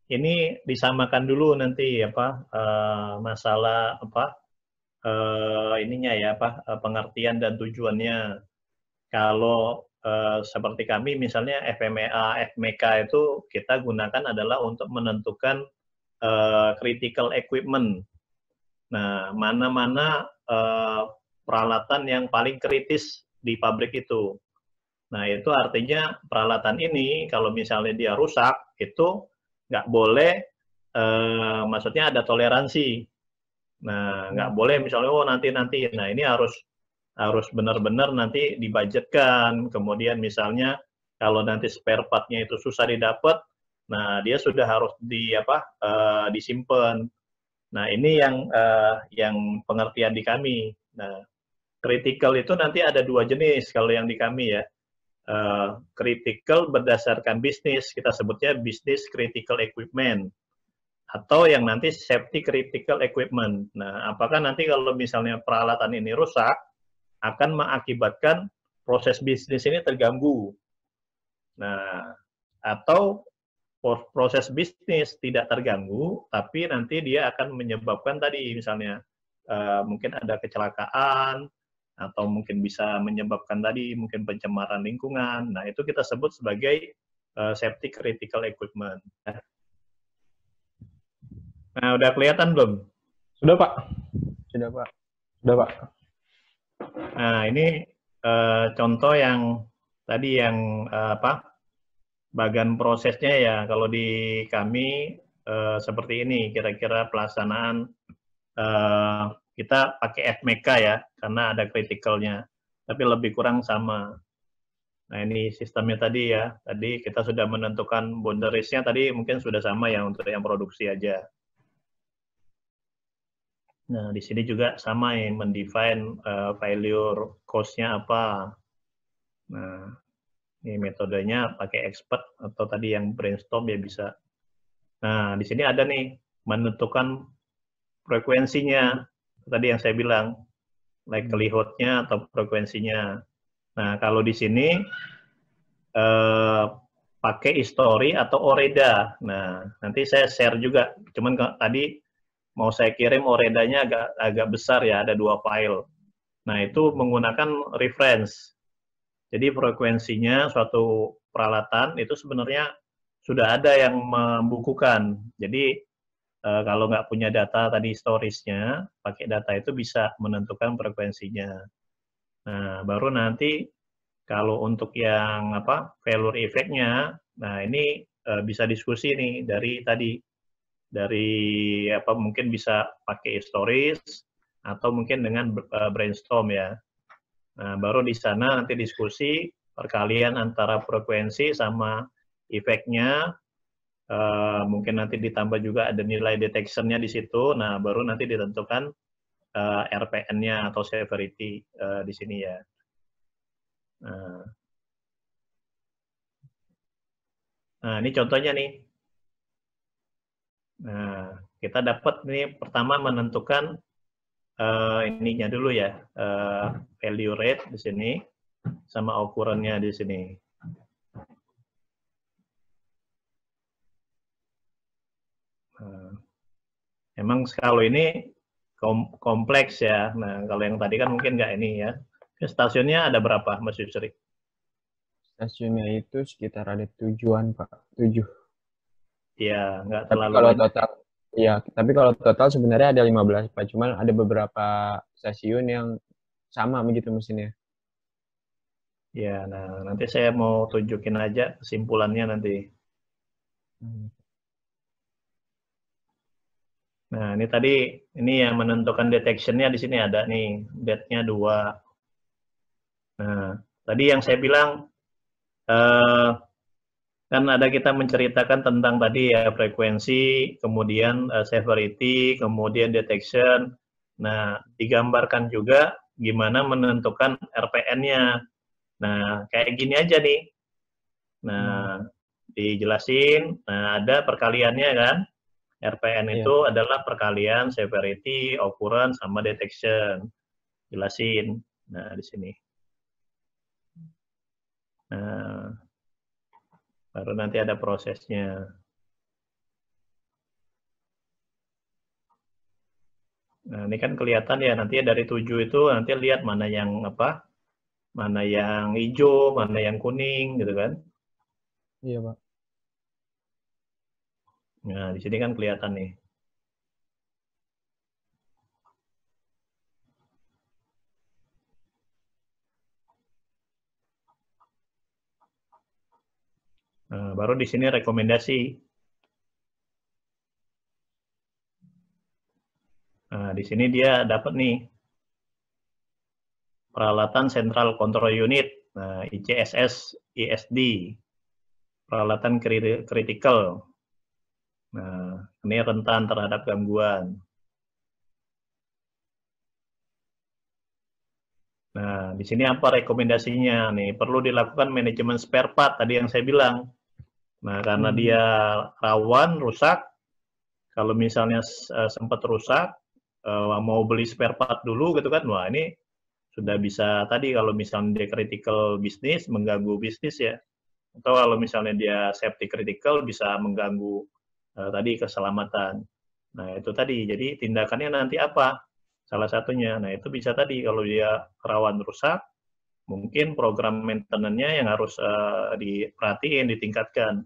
ini disamakan dulu nanti masalah ininya ya pengertian dan tujuannya. Kalau seperti kami misalnya FMEA, FMK itu kita gunakan adalah untuk menentukan critical equipment. Nah, mana-mana peralatan yang paling kritis di pabrik itu. Nah, itu artinya peralatan ini kalau misalnya dia rusak, itu nggak boleh, maksudnya ada toleransi. Nah, nggak boleh misalnya, oh nanti. Nah, ini harus benar-benar nanti dibudgetkan. Kemudian misalnya kalau nanti spare part-nya itu susah didapat, nah dia sudah harus disimpan. Nah, ini yang pengertian di kami. Nah, critical itu nanti ada dua jenis kalau yang di kami ya. Critical berdasarkan bisnis, kita sebutnya business critical equipment. Atau yang nanti safety critical equipment. Nah, apakah nanti kalau misalnya peralatan ini rusak, akan mengakibatkan proses bisnis ini terganggu. Nah, atau proses bisnis tidak terganggu, tapi nanti dia akan menyebabkan tadi misalnya mungkin ada kecelakaan, atau mungkin bisa menyebabkan tadi mungkin pencemaran lingkungan. Nah, itu kita sebut sebagai safety critical equipment. Nah, udah kelihatan belum? Sudah, Pak. Sudah, Pak. Sudah, Pak. Nah, ini contoh yang tadi yang bagian prosesnya ya. Kalau di kami seperti ini, kira-kira pelaksanaan kita pakai FMK ya, karena ada critical-nya. Tapi lebih kurang sama. Nah, ini sistemnya tadi ya. Tadi kita sudah menentukan boundaries-nya, tadi mungkin sudah sama ya untuk yang produksi aja. Nah, di sini juga sama ya, mendefine failure cost-nya apa. Nah, ini metodenya pakai expert atau tadi yang brainstorm ya bisa. Nah, di sini ada nih menentukan frekuensinya. Tadi yang saya bilang, likelihood-nya atau frekuensinya. Nah, kalau di sini pakai history atau OREDA. Nah, nanti saya share juga. Cuman tadi mau saya kirim OREDA-nya agak besar ya, ada 2 file. Nah, itu menggunakan reference. Jadi frekuensinya suatu peralatan itu sebenarnya sudah ada yang membukukan. Jadi kalau nggak punya data tadi storage-nya, pakai data itu bisa menentukan frekuensinya. Nah, baru nanti kalau untuk yang failure effect-nya, nah ini bisa diskusi nih dari mungkin bisa pakai storage atau mungkin dengan brainstorm ya. Nah, baru di sana nanti diskusi perkalian antara frekuensi sama efeknya. Mungkin nanti ditambah juga ada nilai detection-nya di situ. Nah, baru nanti ditentukan RPN-nya atau severity di sini ya. Nah, ini contohnya nih. Nah, kita dapat nih pertama menentukan ininya dulu ya, value rate di sini sama ukurannya di sini. Emang kalau ini kompleks ya. Nah, kalau yang tadi kan mungkin nggak ini ya. Stasiunnya ada berapa, Mas Yusri? Stasiunnya itu sekitar ada 7-an, Pak. 7. Iya, nggak Tapi terlalu kalau banyak. total, iya, tapi kalau total sebenarnya ada 15, Pak. Cuman ada beberapa stasiun yang sama begitu mesinnya. Ya, nah nanti saya mau tunjukin aja kesimpulannya nanti. Nah, ini tadi, ini yang menentukan detection-nya di sini ada nih, date-nya 2. Nah, tadi yang saya bilang, kan ada kita menceritakan tentang tadi ya, frekuensi, kemudian severity, kemudian detection. Nah, digambarkan juga gimana menentukan RPN-nya. Nah, kayak gini aja nih. Nah, dijelasin, nah ada perkaliannya kan. RPN itu adalah perkalian severity, occurrence, sama detection. Jelasin. Nah, di sini. Nah, baru nanti ada prosesnya. Nah, ini kan kelihatan ya, nanti dari 7 itu nanti lihat mana yang mana yang hijau, mana yang kuning, gitu kan. Iya, Pak. Nah, di sini kan kelihatan nih. Nah, baru di sini rekomendasi. Nah, di sini dia dapat nih peralatan Central Control Unit, nah, ICSS ISD, peralatan kritikal. Nah, ini rentan terhadap gangguan. Nah, di sini apa rekomendasinya? Nih, perlu dilakukan manajemen spare part tadi yang saya bilang. Nah, karena dia rawan rusak, kalau misalnya sempat rusak, mau beli spare part dulu gitu kan, wah ini sudah bisa tadi kalau misalnya dia critical bisnis, mengganggu bisnis ya. Atau kalau misalnya dia safety critical bisa mengganggu tadi keselamatan. Nah, itu tadi. Jadi tindakannya nanti apa? Salah satunya. Nah, itu bisa tadi kalau dia rawan rusak, mungkin program maintenance-nya yang harus diperhatiin, ditingkatkan.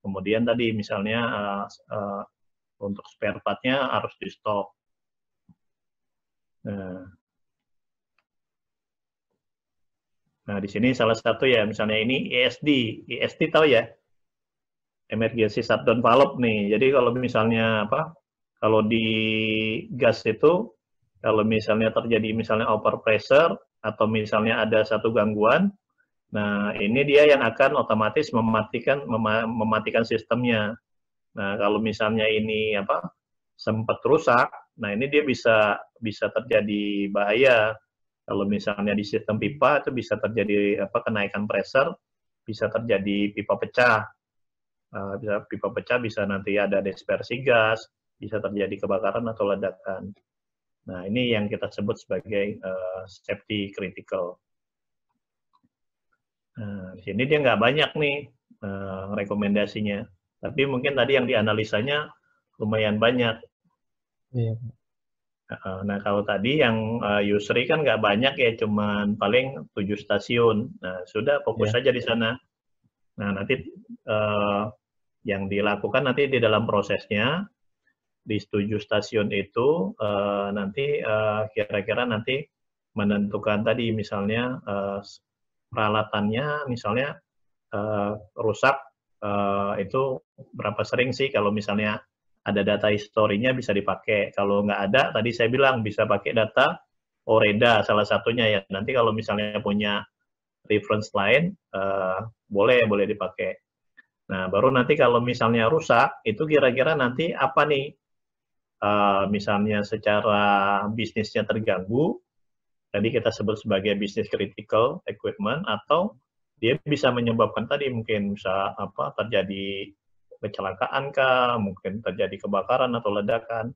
Kemudian tadi misalnya untuk spare part-nya harus di stok. Nah, di sini salah satu ya, misalnya ini ESD. ESD tahu ya? Emergency shutdown valve nih. Jadi kalau misalnya kalau di gas itu, kalau misalnya terjadi misalnya over pressure atau misalnya ada satu gangguan, nah ini dia yang akan otomatis mematikan sistemnya. Nah, kalau misalnya ini sempat rusak, nah ini dia bisa terjadi bahaya. Kalau misalnya di sistem pipa itu bisa terjadi kenaikan pressure, bisa terjadi pipa pecah. Bisa pipa pecah, bisa nanti ada dispersi gas, bisa terjadi kebakaran atau ledakan. Nah, ini yang kita sebut sebagai safety critical. Nah, di sini dia nggak banyak nih rekomendasinya, tapi mungkin tadi yang dianalisanya lumayan banyak. Iya. Nah, kalau tadi yang Yusri kan nggak banyak ya, cuman paling 7 stasiun. Nah, sudah fokus saja di sana. Nah, nanti yang dilakukan nanti di dalam prosesnya, di 7 stasiun itu nanti kira-kira nanti menentukan tadi misalnya peralatannya misalnya rusak itu berapa sering sih, kalau misalnya ada data historinya bisa dipakai. Kalau nggak ada, tadi saya bilang bisa pakai data OREDA salah satunya ya. Nanti kalau misalnya punya reference lain, boleh dipakai. Nah, baru nanti kalau misalnya rusak, itu kira-kira nanti apa nih? Misalnya secara bisnisnya terganggu, tadi kita sebut sebagai business critical equipment, atau dia bisa menyebabkan tadi mungkin bisa terjadi kecelakaan kah, mungkin terjadi kebakaran atau ledakan,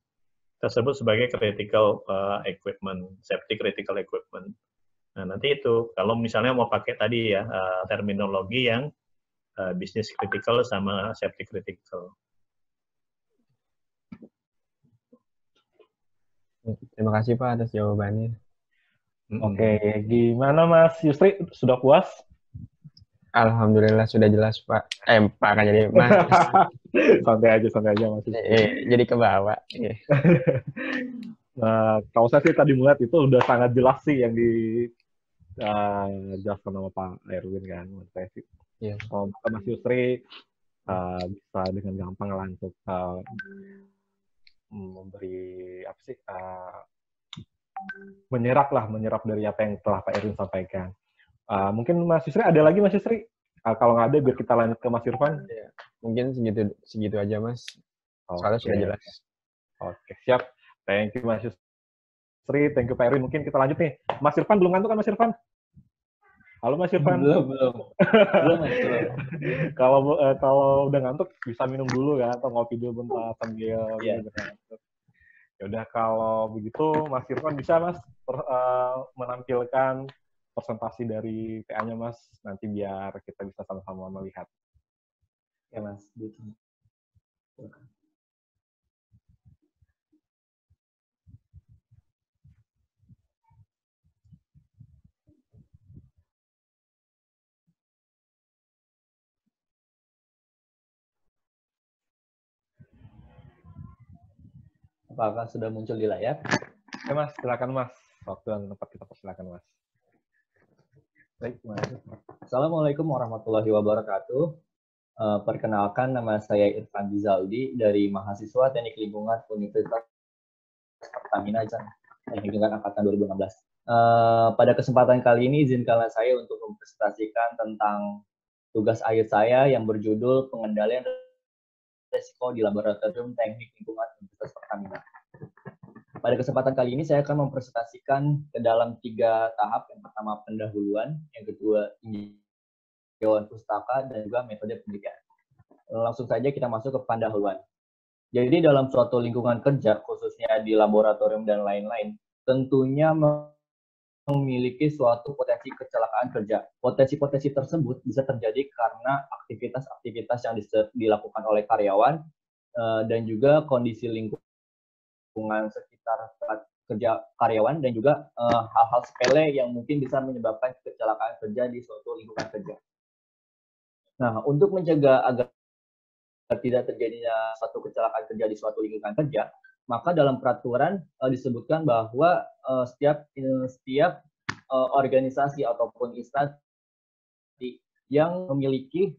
kita sebut sebagai critical equipment, safety critical equipment. Nah, nanti itu kalau misalnya mau pakai tadi ya terminologi yang business critical sama safety critical. Terima kasih Pak atas jawabannya. Oke, gimana Mas Yusri? Sudah puas? Alhamdulillah sudah jelas Pak. Pak kan jadi Mas. santai aja Mas Yusri. Jadi ke bawah. Nah, kalau saya sih tadi melihat itu udah sangat jelas sih yang dijelaskan sama Pak Erwin kan. Menurut saya sih, kalau Mas Yusri bisa dengan gampang lah untuk memberi apa sih menyerap dari apa yang telah Pak Erwin sampaikan. Mungkin Mas Yusri ada lagi Mas Yusri? Kalau nggak ada biar kita lanjut ke Mas Irfan. Ya, mungkin segitu aja Mas. Soalnya sudah jelas. Oke, siap. Thank you Mas Yusri, thank you Pak Erwin. Mungkin kita lanjut nih. Mas Irfan belum ngantuk kan Mas Irfan? Halo Mas Irfan. Belum. Kalau udah ngantuk bisa minum dulu kan, atau ngopi dulu bentar sambil ngantuk. Ya udah, kalau begitu Mas Irfan bisa Mas menampilkan presentasi dari TA-nya Mas, nanti biar kita bisa sama-sama melihat. Ya Mas, apakah sudah muncul di layar? Oke Mas, silakan Mas. Waktu dan tempat kita persilakan Mas. Baik, Mas. Assalamualaikum warahmatullahi wabarakatuh. Perkenalkan, nama saya Irfan Dizaldi dari mahasiswa Teknik Lingkungan Universitas Pertamina Teknik Lingkungan angkatan 2016. Pada kesempatan kali ini izinkanlah saya untuk mempresentasikan tentang tugas akhir saya yang berjudul pengendalian risiko di Laboratorium Teknik Lingkungan Universitas Pertamina. Pada kesempatan kali ini saya akan mempresentasikan ke dalam 3 tahap. Yang pertama pendahuluan, yang kedua tinjauan pustaka, dan juga metode penelitian. Langsung saja kita masuk ke pendahuluan. Jadi dalam suatu lingkungan kerja, khususnya di laboratorium dan lain-lain, tentunya memiliki suatu potensi kecelakaan kerja. Potensi-potensi tersebut bisa terjadi karena aktivitas-aktivitas yang dilakukan oleh karyawan dan juga kondisi lingkungan sekitar kerja karyawan, dan juga hal-hal sepele yang mungkin bisa menyebabkan kecelakaan kerja di suatu lingkungan kerja. Nah, untuk mencegah agar tidak terjadinya suatu kecelakaan kerja di suatu lingkungan kerja, maka dalam peraturan disebutkan bahwa setiap organisasi ataupun instansi yang memiliki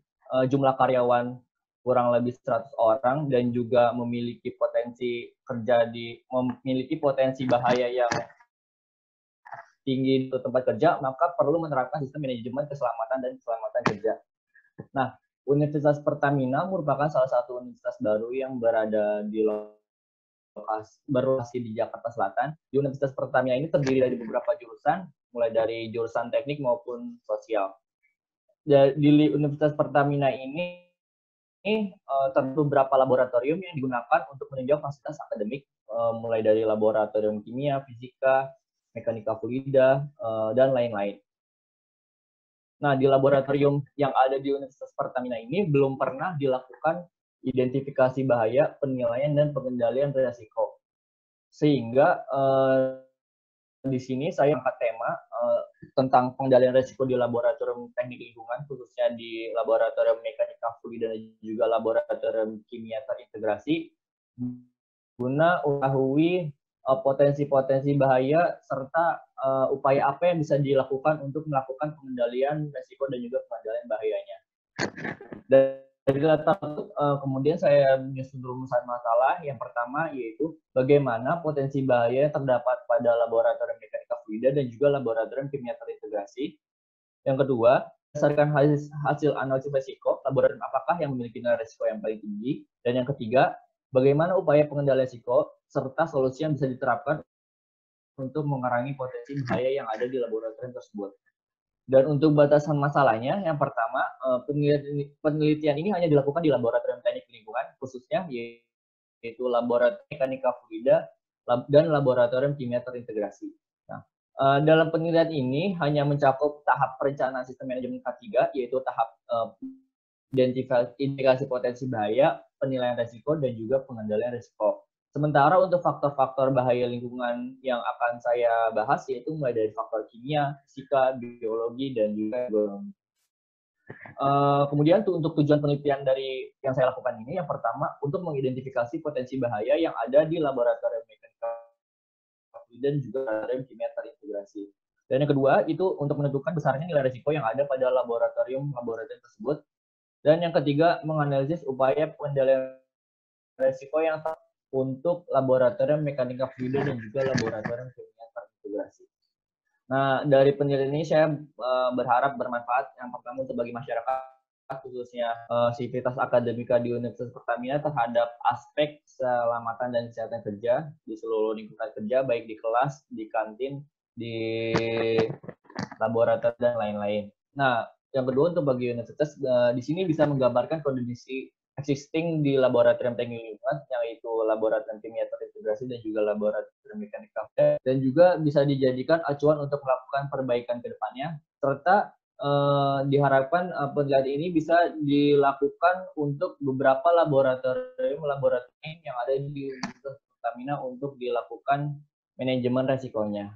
jumlah karyawan kurang lebih 100 orang dan juga memiliki potensi memiliki potensi bahaya yang tinggi di tempat kerja, maka perlu menerapkan sistem manajemen keselamatan dan keselamatan kerja. Nah, Universitas Pertamina merupakan salah satu universitas baru yang berada di berlokasi di Jakarta Selatan. Di Universitas Pertamina ini terdiri dari beberapa jurusan, mulai dari jurusan teknik maupun sosial. Di Universitas Pertamina ini terdapat beberapa laboratorium yang digunakan untuk meninjau fasilitas akademik, mulai dari laboratorium kimia, fisika, mekanika fluida, dan lain-lain. Nah, di laboratorium yang ada di Universitas Pertamina ini belum pernah dilakukan identifikasi bahaya, penilaian, dan pengendalian risiko. Sehingga di sini saya angkat tema tentang pengendalian risiko di laboratorium teknik lingkungan, khususnya di laboratorium mekanika fluida dan juga laboratorium kimia terintegrasi, guna mengetahui potensi-potensi bahaya serta upaya apa yang bisa dilakukan untuk melakukan pengendalian risiko dan juga pengendalian bahayanya. Dari latar kemudian saya menyusun rumusan masalah. Yang pertama yaitu bagaimana potensi bahaya yang terdapat pada laboratorium mekanika fluida dan juga laboratorium kimia terintegrasi. Yang kedua, berdasarkan hasil analisis risiko, laboratorium apakah yang memiliki nilai risiko yang paling tinggi. Dan yang ketiga, bagaimana upaya pengendalian risiko serta solusi yang bisa diterapkan untuk mengurangi potensi bahaya yang ada di laboratorium tersebut. Dan untuk batasan masalahnya, yang pertama, penelitian ini hanya dilakukan di laboratorium teknik lingkungan, khususnya yaitu laboratorium mekanika fluida dan laboratorium kimia terintegrasi. Nah, dalam penelitian ini hanya mencakup tahap perencanaan sistem manajemen K3, yaitu tahap identifikasi potensi bahaya, penilaian risiko, dan juga pengendalian risiko. Sementara untuk faktor-faktor bahaya lingkungan yang akan saya bahas yaitu mulai dari faktor kimia, fisika, biologi, dan juga geologi. Kemudian untuk tujuan penelitian dari yang saya lakukan ini, yang pertama untuk mengidentifikasi potensi bahaya yang ada di laboratorium mekanika dan juga laboratorium kimia terintegrasi. Dan yang kedua itu untuk menentukan besarnya nilai risiko yang ada pada laboratorium tersebut. Dan yang ketiga menganalisis upaya pengendalian risiko yang untuk laboratorium mekanika fluida dan juga laboratorium kimia terintegrasi. Nah, dari penelitian ini saya berharap bermanfaat yang pertama untuk bagi masyarakat, khususnya sivitas akademika di Universitas Pertamina terhadap aspek keselamatan dan kesehatan kerja di seluruh lingkungan kerja, baik di kelas, di kantin, di laboratorium, dan lain-lain. Nah, yang kedua untuk bagi universitas, di sini bisa menggambarkan kondisi existing di laboratorium teknik lingkungan, yaitu laboratorium kimia terintegrasi dan juga laboratorium mekanika, dan juga bisa dijadikan acuan untuk melakukan perbaikan ke depannya, serta diharapkan penelitian ini bisa dilakukan untuk beberapa laboratorium yang ada di Universitas Pertamina untuk dilakukan manajemen resikonya.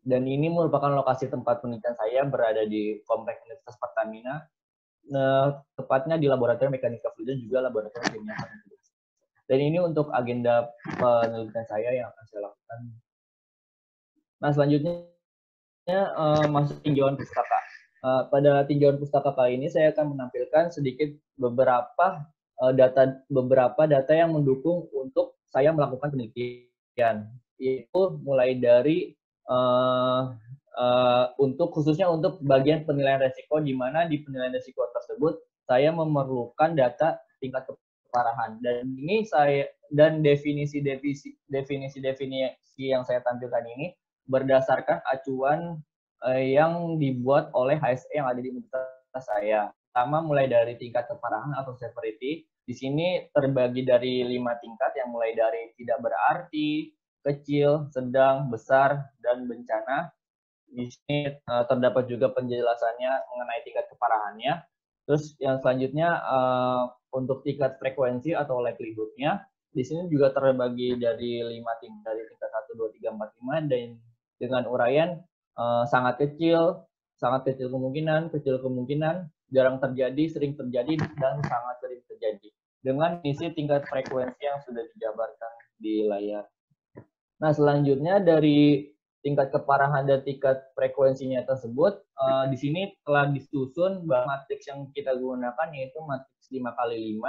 Dan ini merupakan lokasi tempat penelitian saya berada di Kompleks Universitas Pertamina, tepatnya di laboratorium mekanika fluida dan juga laboratorium kimia terintegrasi. Dan ini untuk agenda penelitian saya yang akan saya lakukan. Nah, selanjutnya masuk tinjauan pustaka. Pada tinjauan pustaka kali ini saya akan menampilkan sedikit beberapa data yang mendukung untuk saya melakukan penelitian, yaitu mulai dari khususnya untuk bagian penilaian risiko, di mana di penilaian risiko tersebut saya memerlukan data tingkat keparahan, dan definisi yang saya tampilkan ini berdasarkan acuan yang dibuat oleh HSE yang ada di universitas saya. Pertama mulai dari tingkat keparahan atau severity. Di sini terbagi dari 5 tingkat yang mulai dari tidak berarti, kecil, sedang, besar, dan bencana. Di sini terdapat juga penjelasannya mengenai tingkat keparahannya. Terus yang selanjutnya untuk tingkat frekuensi atau likelihood-nya, di sini juga terbagi dari 5 tingkat, dari tingkat 1, 2, 3, 4, 5, dan dengan uraian sangat kecil kemungkinan, kecil kemungkinan, jarang terjadi, sering terjadi, dan sangat sering terjadi. Dengan isi tingkat frekuensi yang sudah dijabarkan di layar. Nah, selanjutnya dari tingkat keparahan dan tingkat frekuensinya tersebut, di sini telah disusun matriks yang kita gunakan, yaitu matriks 5x5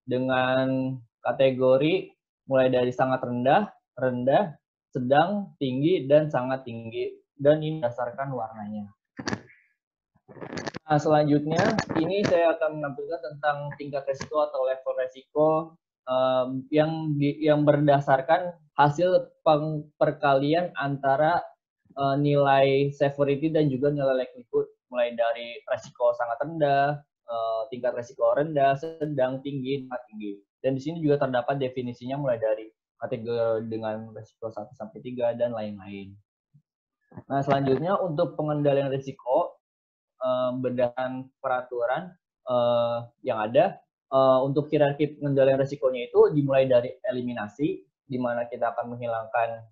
dengan kategori mulai dari sangat rendah, rendah, sedang, tinggi, dan sangat tinggi. Dan ini berdasarkan warnanya. Nah, selanjutnya ini saya akan menampilkan tentang tingkat resiko atau level resiko yang berdasarkan hasil perkalian antara nilai severity dan juga nilai likelihood, mulai dari resiko sangat rendah, tingkat resiko rendah, sedang, tinggi, sangat tinggi. Dan di sini juga terdapat definisinya mulai dari kategori dengan resiko 1 sampai 3 dan lain-lain. Nah, selanjutnya untuk pengendalian risiko berdasarkan peraturan yang ada, untuk hierarki pengendalian risikonya itu dimulai dari eliminasi, di mana kita akan menghilangkan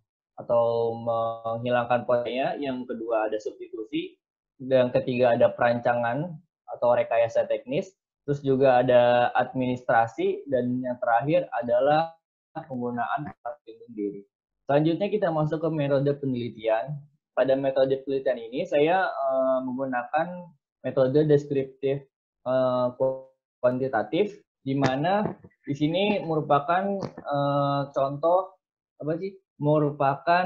poinnya. Yang kedua ada substitusi, yang ketiga ada perancangan atau rekayasa teknis, terus juga ada administrasi, dan yang terakhir adalah penggunaan alat pelindung diri. Selanjutnya kita masuk ke metode penelitian. Pada metode penelitian ini saya menggunakan metode deskriptif kuantitatif, di mana di sini merupakan contoh merupakan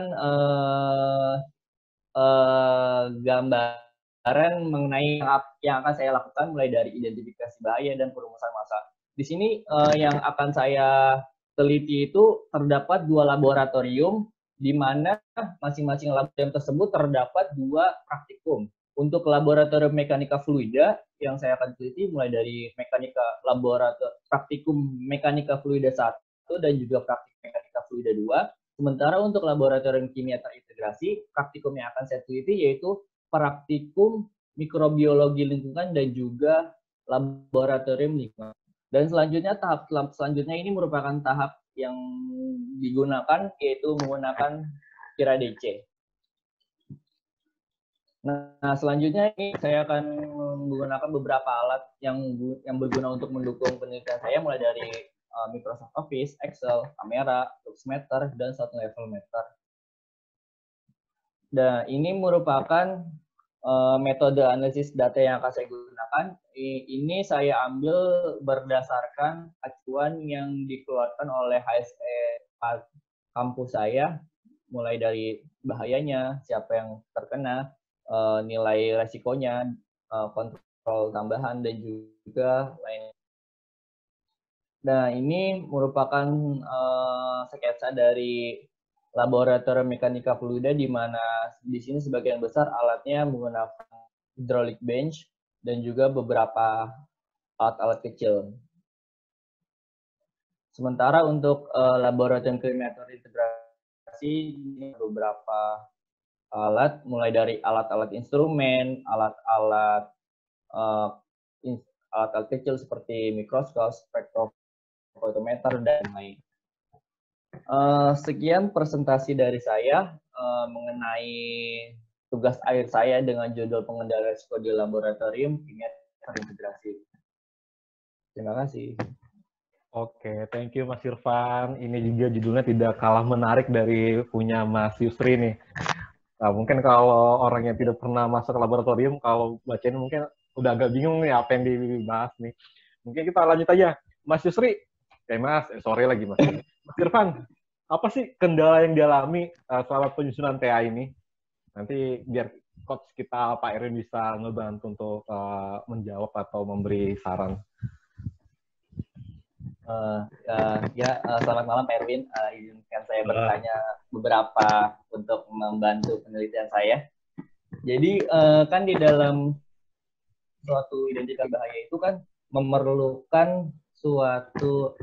gambaran mengenai yang akan saya lakukan mulai dari identifikasi bahaya dan perumusan masalah. Di sini yang akan saya teliti itu terdapat 2 laboratorium, di mana masing-masing laboratorium tersebut terdapat 2 praktikum. Untuk laboratorium mekanika fluida yang saya akan teliti mulai dari praktikum mekanika fluida 1 dan juga praktik mekanika fluida 2. Sementara untuk laboratorium kimia terintegrasi, praktikum yang akan saya teliti yaitu praktikum mikrobiologi lingkungan dan juga laboratorium lingkungan. Dan selanjutnya tahap selanjutnya ini merupakan tahap yang digunakan, yaitu menggunakan kira DC. Nah, selanjutnya ini saya akan menggunakan beberapa alat yang berguna untuk mendukung penelitian saya, mulai dari Microsoft Office, Excel, kamera, Luxmeter, dan 1 level meter. Dan ini merupakan metode analisis data yang akan saya gunakan. Ini saya ambil berdasarkan acuan yang dikeluarkan oleh HSE kampus saya, mulai dari bahayanya, siapa yang terkena, nilai resikonya, kontrol tambahan, dan juga lain. Nah, ini merupakan sketsa dari laboratorium mekanika fluida, di mana di sini sebagian besar alatnya menggunakan hydraulic bench dan juga beberapa alat-alat kecil. Sementara untuk laboratorium kimia terintegrasi, ini beberapa alat, mulai dari alat-alat instrumen, alat-alat kecil seperti mikroskop, spektrofotometer, dan lain. Sekian presentasi dari saya mengenai tugas akhir saya dengan judul pengendalian risiko di laboratorium kimia terintegrasi. Terima kasih. Oke, thank you Mas Irfan. Ini juga judulnya tidak kalah menarik dari punya Mas Yusri nih. Nah, mungkin kalau orang yang tidak pernah masuk ke laboratorium, kalau bacain mungkin udah agak bingung nih apa yang dibahas nih. Mungkin kita lanjut aja. Mas Yusri, Mas Irfan, apa sih kendala yang dialami selama penyusunan TA ini? Nanti biar coach kita Pak Erwin bisa ngebantu untuk menjawab atau memberi saran. Selamat malam Pak Erwin. Izinkan saya bertanya beberapa untuk membantu penelitian saya. Jadi kan di dalam suatu identifikasi bahaya itu kan memerlukan suatu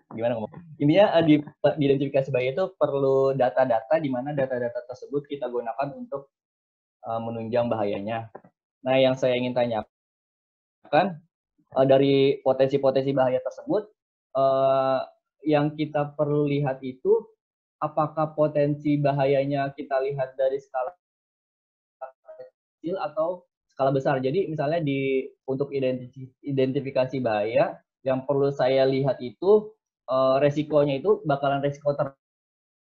gimana ngomong? Intinya di identifikasi bahaya itu perlu data-data, di mana data-data tersebut kita gunakan untuk menunjang bahayanya. Nah, yang saya ingin tanyakan dari potensi-potensi bahaya tersebut, yang kita perlu lihat itu apakah potensi bahayanya kita lihat dari skala kecil atau skala besar. Jadi misalnya untuk identifikasi bahaya, yang perlu saya lihat itu resikonya itu bakalan resiko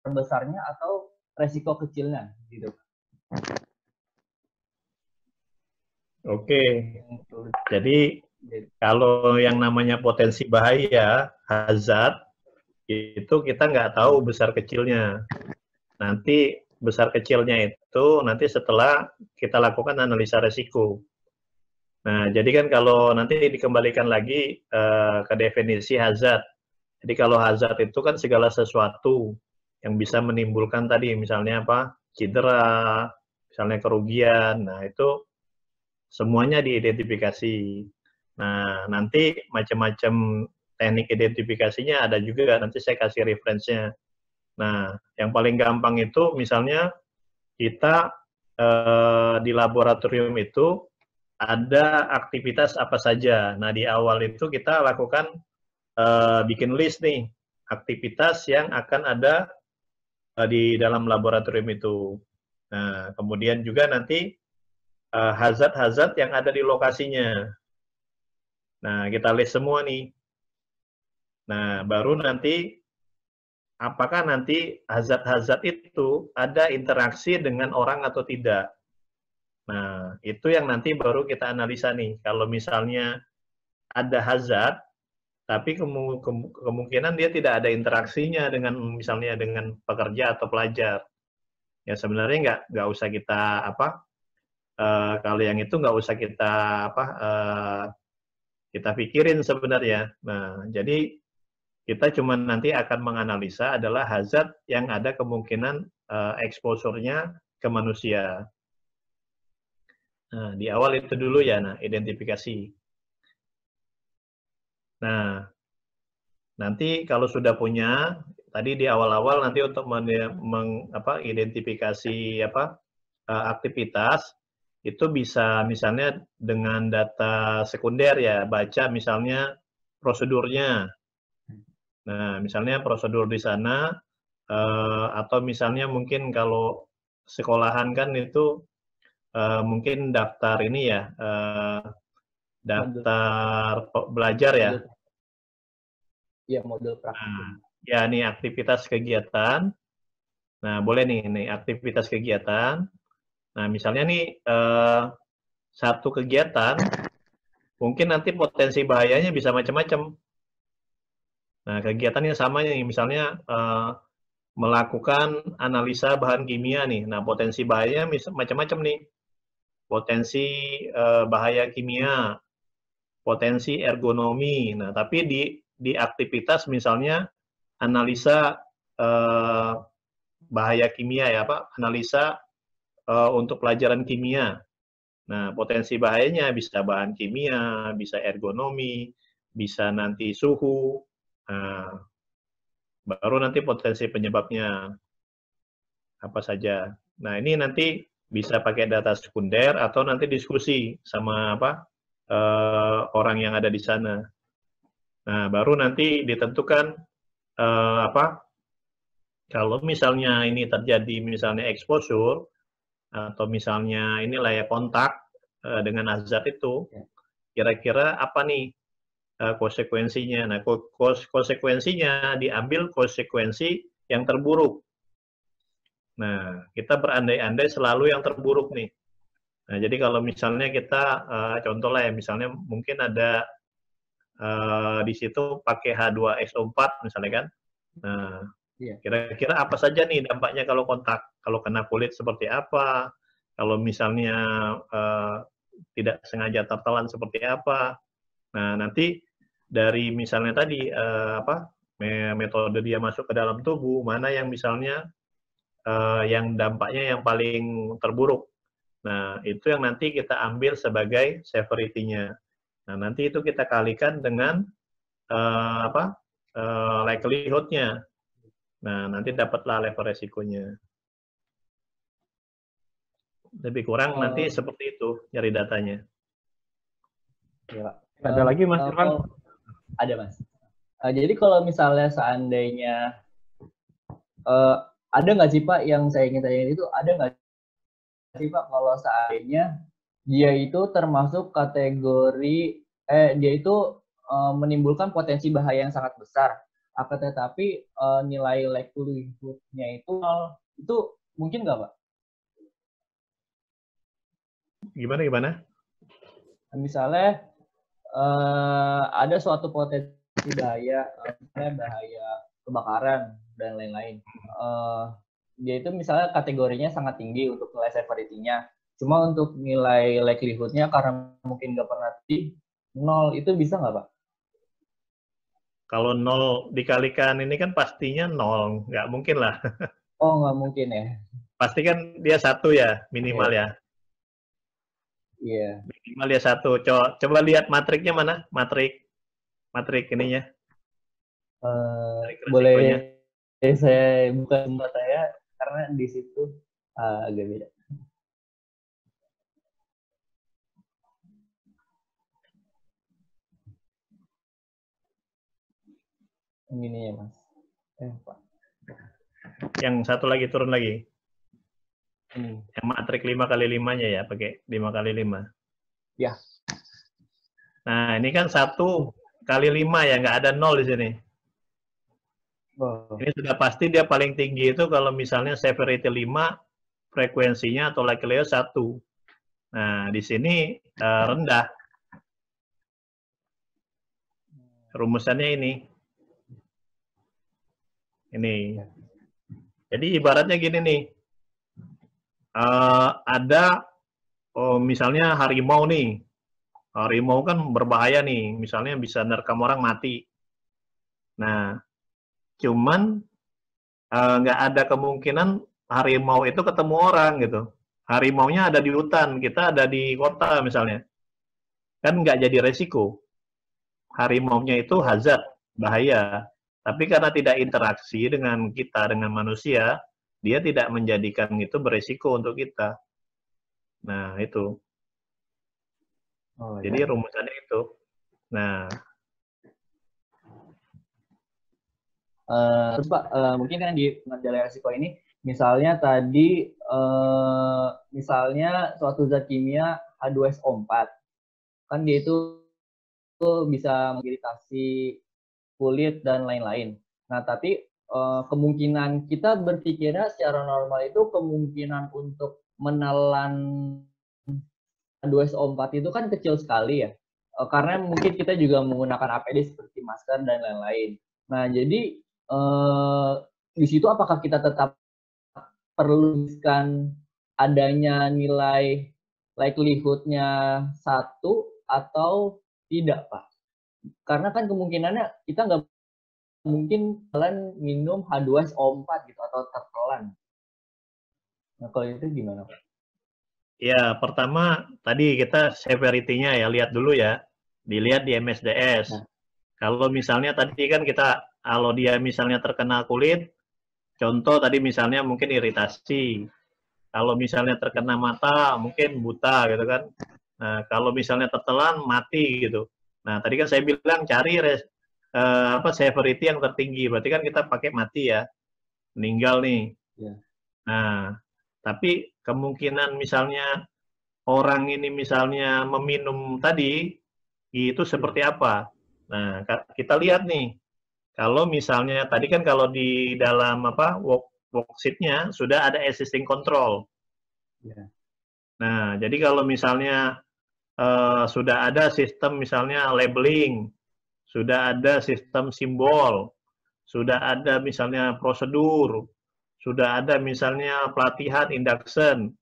terbesarnya atau resiko kecilnya, gitu. Oke, jadi kalau yang namanya potensi bahaya, hazard, itu kita nggak tahu besar kecilnya. Nanti besar kecilnya itu nanti setelah kita lakukan analisa resiko. Nah, jadi kan kalau nanti dikembalikan lagi ke definisi hazard. Jadi kalau hazard itu kan segala sesuatu yang bisa menimbulkan tadi, misalnya apa, cedera, misalnya kerugian. Nah, itu semuanya diidentifikasi. Nah, nanti macam-macam teknik identifikasinya ada juga, nanti saya kasih referensinya. Nah, yang paling gampang itu misalnya kita di laboratorium itu ada aktivitas apa saja. Nah, di awal itu kita lakukan bikin list nih, aktivitas yang akan ada di dalam laboratorium itu. Nah, kemudian juga nanti hazard-hazard yang ada di lokasinya. Nah, kita list semua nih. Nah, baru nanti apakah nanti hazard-hazard itu ada interaksi dengan orang atau tidak. Nah, itu yang nanti baru kita analisa nih. Kalau misalnya ada hazard, tapi kemungkinan dia tidak ada interaksinya dengan misalnya dengan pekerja atau pelajar. Ya sebenarnya nggak usah kita kalau yang itu nggak usah kita kita pikirin sebenarnya. Nah, jadi kita cuma nanti akan menganalisa adalah hazard yang ada kemungkinan exposure-nya ke manusia. Nah, di awal itu dulu ya, nah, identifikasi. Nah, nanti kalau sudah punya, tadi di awal-awal nanti untuk identifikasi aktivitas, itu bisa misalnya dengan data sekunder ya, baca misalnya prosedurnya. Nah, misalnya prosedur di sana, atau misalnya mungkin kalau sekolahan kan itu mungkin daftar ini ya, daftar belajar ya. Iya, modul praktikum. Nah, ya nih aktivitas kegiatan. Nah, boleh nih aktivitas kegiatan. Nah, misalnya nih satu kegiatan, mungkin nanti potensi bahayanya bisa macam-macam. Nah, kegiatannya sama nih, misalnya melakukan analisa bahan kimia nih. Nah, potensi bahayanya macam-macam nih. Potensi bahaya kimia, potensi ergonomi. Nah, tapi di aktivitas misalnya analisa bahaya kimia ya, analisa untuk pelajaran kimia. Nah, potensi bahayanya bisa bahan kimia, bisa ergonomi, bisa nanti suhu. Nah, baru nanti potensi penyebabnya apa saja. Nah, ini nanti bisa pakai data sekunder atau nanti diskusi sama orang yang ada di sana. Nah, baru nanti ditentukan kalau misalnya ini terjadi misalnya exposure atau misalnya inilah ya kontak dengan hazard itu, kira-kira apa nih konsekuensinya? Nah, konsekuensinya diambil konsekuensi yang terburuk. Nah, kita berandai-andai selalu yang terburuk nih. Nah, jadi kalau misalnya kita contoh lah ya, misalnya mungkin ada di situ pakai H2SO4 misalnya kan. Nah, kira-kira apa saja nih dampaknya kalau kontak? Kalau kena kulit seperti apa? Kalau misalnya tidak sengaja tertelan seperti apa? Nah, nanti dari misalnya tadi metode dia masuk ke dalam tubuh, mana yang misalnya yang dampaknya yang paling terburuk. Nah, itu yang nanti kita ambil sebagai severity-nya. Nah, nanti itu kita kalikan dengan likelihood-nya. Nah, nanti dapatlah level resikonya. Lebih kurang nanti seperti itu nyari datanya. Ya, Ada lagi Mas Irfan? Ada Mas. Jadi kalau misalnya seandainya ada nggak sih Pak yang saya ingin tanya itu, ada nggak sih Pak kalau seandainya dia itu termasuk kategori dia itu menimbulkan potensi bahaya yang sangat besar, akan tetapi nilai likelihood-nya itu mungkin nggak Pak? Gimana? Misalnya ada suatu potensi bahaya, bahaya kebakaran dan lain-lain. Dia itu misalnya kategorinya sangat tinggi untuk nilai severity-nya. Cuma untuk nilai likelihood-nya karena mungkin nggak pernah di 0, itu bisa nggak Pak? Kalau 0 dikalikan ini kan pastinya 0, nggak mungkin lah. Oh, nggak mungkin ya. Pasti kan dia 1 ya, minimal ya. Iya. Minimal dia 1. Coba lihat matriknya mana? Matrik ininya, matrik Boleh resikonya. saya buka tempat saya karena di situ agak beda. Ini ya Mas. Pak. Yang satu lagi turun lagi. Ini. Yang matrik 5x5-nya ya, pakai 5x5. Ya. Nah, ini kan 1x5 ya, nggak ada 0 di sini. Oh. Ini sudah pasti dia paling tinggi itu kalau misalnya severity 5, frekuensinya atau likelihood 1. Nah, di sini rendah. Rumusannya ini. Ini. Jadi ibaratnya gini nih. Ada misalnya harimau nih. Harimau kan berbahaya nih. Misalnya bisa nerkam orang mati. Nah, cuman nggak ada kemungkinan harimau itu ketemu orang gitu. Harimaunya ada di hutan, kita ada di kota misalnya. Kan nggak jadi resiko. Harimaunya itu hazard, bahaya. Tapi karena tidak interaksi dengan kita, dengan manusia, dia tidak menjadikan itu beresiko untuk kita. Nah, itu. Oh, Jadi ya. rumusannya itu. Nah, Terus Pak, mungkin kan di pengendalian risiko ini, misalnya tadi, misalnya suatu zat kimia H2SO4, kan dia itu bisa mengiritasi kulit dan lain-lain. Nah, tapi kemungkinan kita berpikirnya secara normal itu kemungkinan untuk menelan H2SO4 itu kan kecil sekali ya, karena mungkin kita juga menggunakan APD seperti masker dan lain-lain. Nah, jadi di situ apakah kita tetap perlukan adanya nilai likelihood-nya 1 atau tidak, Pak? Karena kan kemungkinannya kita nggak mungkin kalian minum H2SO4 gitu atau tertelan. Nah, kalau itu gimana, Pak? ya pertama tadi kita severity-nya ya, lihat dulu ya. Dilihat di MSDS. Nah. Kalau misalnya tadi kan kalau dia misalnya terkena kulit, contoh tadi misalnya mungkin iritasi. Kalau misalnya terkena mata, mungkin buta gitu kan. Nah, kalau misalnya tertelan, mati gitu. Nah, tadi kan saya bilang cari severity yang tertinggi. Berarti kan kita pakai mati ya. Meninggal nih. Ya. Nah, tapi kemungkinan misalnya orang ini misalnya meminum tadi, itu seperti apa? Nah, kita lihat nih. Kalau misalnya tadi kan kalau di dalam worksheet-nya sudah ada existing control. Ya. Nah, jadi kalau misalnya sudah ada sistem misalnya labeling, sudah ada sistem simbol, sudah ada misalnya prosedur, sudah ada misalnya pelatihan induction.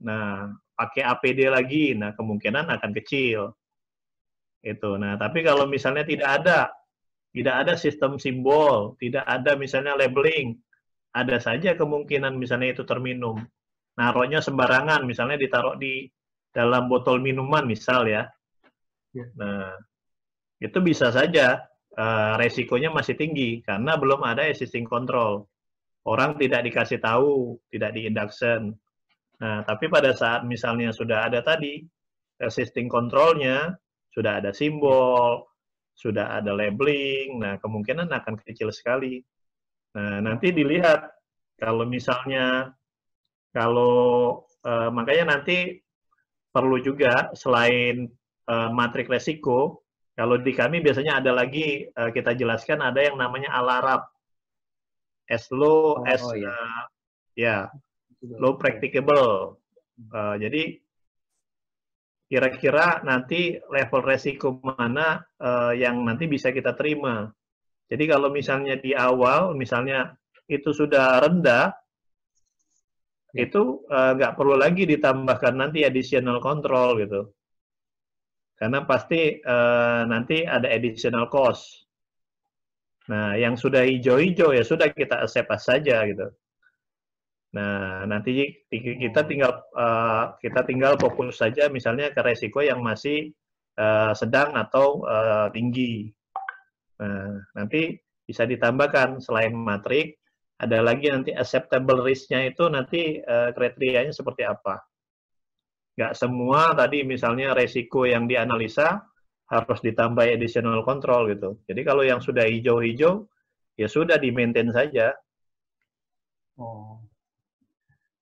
Nah, pakai APD lagi, nah kemungkinan akan kecil. Itu. Nah, tapi kalau misalnya tidak ada sistem simbol, tidak ada misalnya labeling, ada saja kemungkinan misalnya itu terminum. Naruhnya sembarangan, misalnya ditaruh di dalam botol minuman misal ya. Nah, itu bisa saja resikonya masih tinggi karena belum ada existing control. Orang tidak dikasih tahu, tidak di-induction. Nah, tapi pada saat misalnya sudah ada tadi existing controlnya, sudah ada simbol, sudah ada labeling, nah kemungkinan akan kecil sekali. Nah, nanti dilihat kalau misalnya makanya nanti perlu juga selain matrik resiko, kalau di kami biasanya ada lagi kita jelaskan ada yang namanya ALARAP, as low as low practicable. Jadi kira-kira nanti level resiko mana yang nanti bisa kita terima. Jadi kalau misalnya di awal, misalnya itu sudah rendah, itu nggak perlu lagi ditambahkan nanti additional control gitu. Karena pasti nanti ada additional cost. Nah, yang sudah hijau-hijau ya sudah kita accept saja gitu. Nah, nanti kita tinggal fokus saja misalnya ke resiko yang masih sedang atau tinggi. Nah, nanti bisa ditambahkan selain matrik, ada lagi nanti acceptable risk-nya itu nanti kriterianya seperti apa. Nggak semua tadi misalnya resiko yang dianalisa harus ditambah additional control gitu. Jadi kalau yang sudah hijau-hijau, ya sudah di-maintain saja. Oh.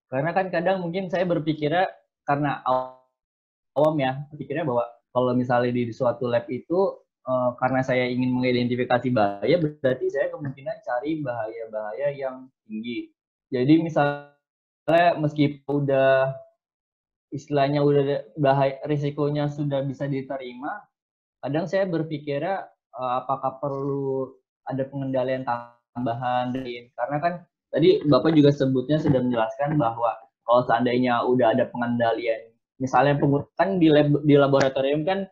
Karena kan kadang mungkin saya berpikirnya karena awam ya, berpikirnya bahwa kalau misalnya di suatu lab itu karena saya ingin mengidentifikasi bahaya, berarti saya kemungkinan cari bahaya-bahaya yang tinggi. Jadi misalnya meskipun udah istilahnya udah bahaya, risikonya sudah bisa diterima, kadang saya berpikirnya apakah perlu ada pengendalian tambahan, karena kan tadi Bapak juga sebutnya sudah menjelaskan bahwa kalau seandainya udah ada pengendalian, misalnya kan di laboratorium kan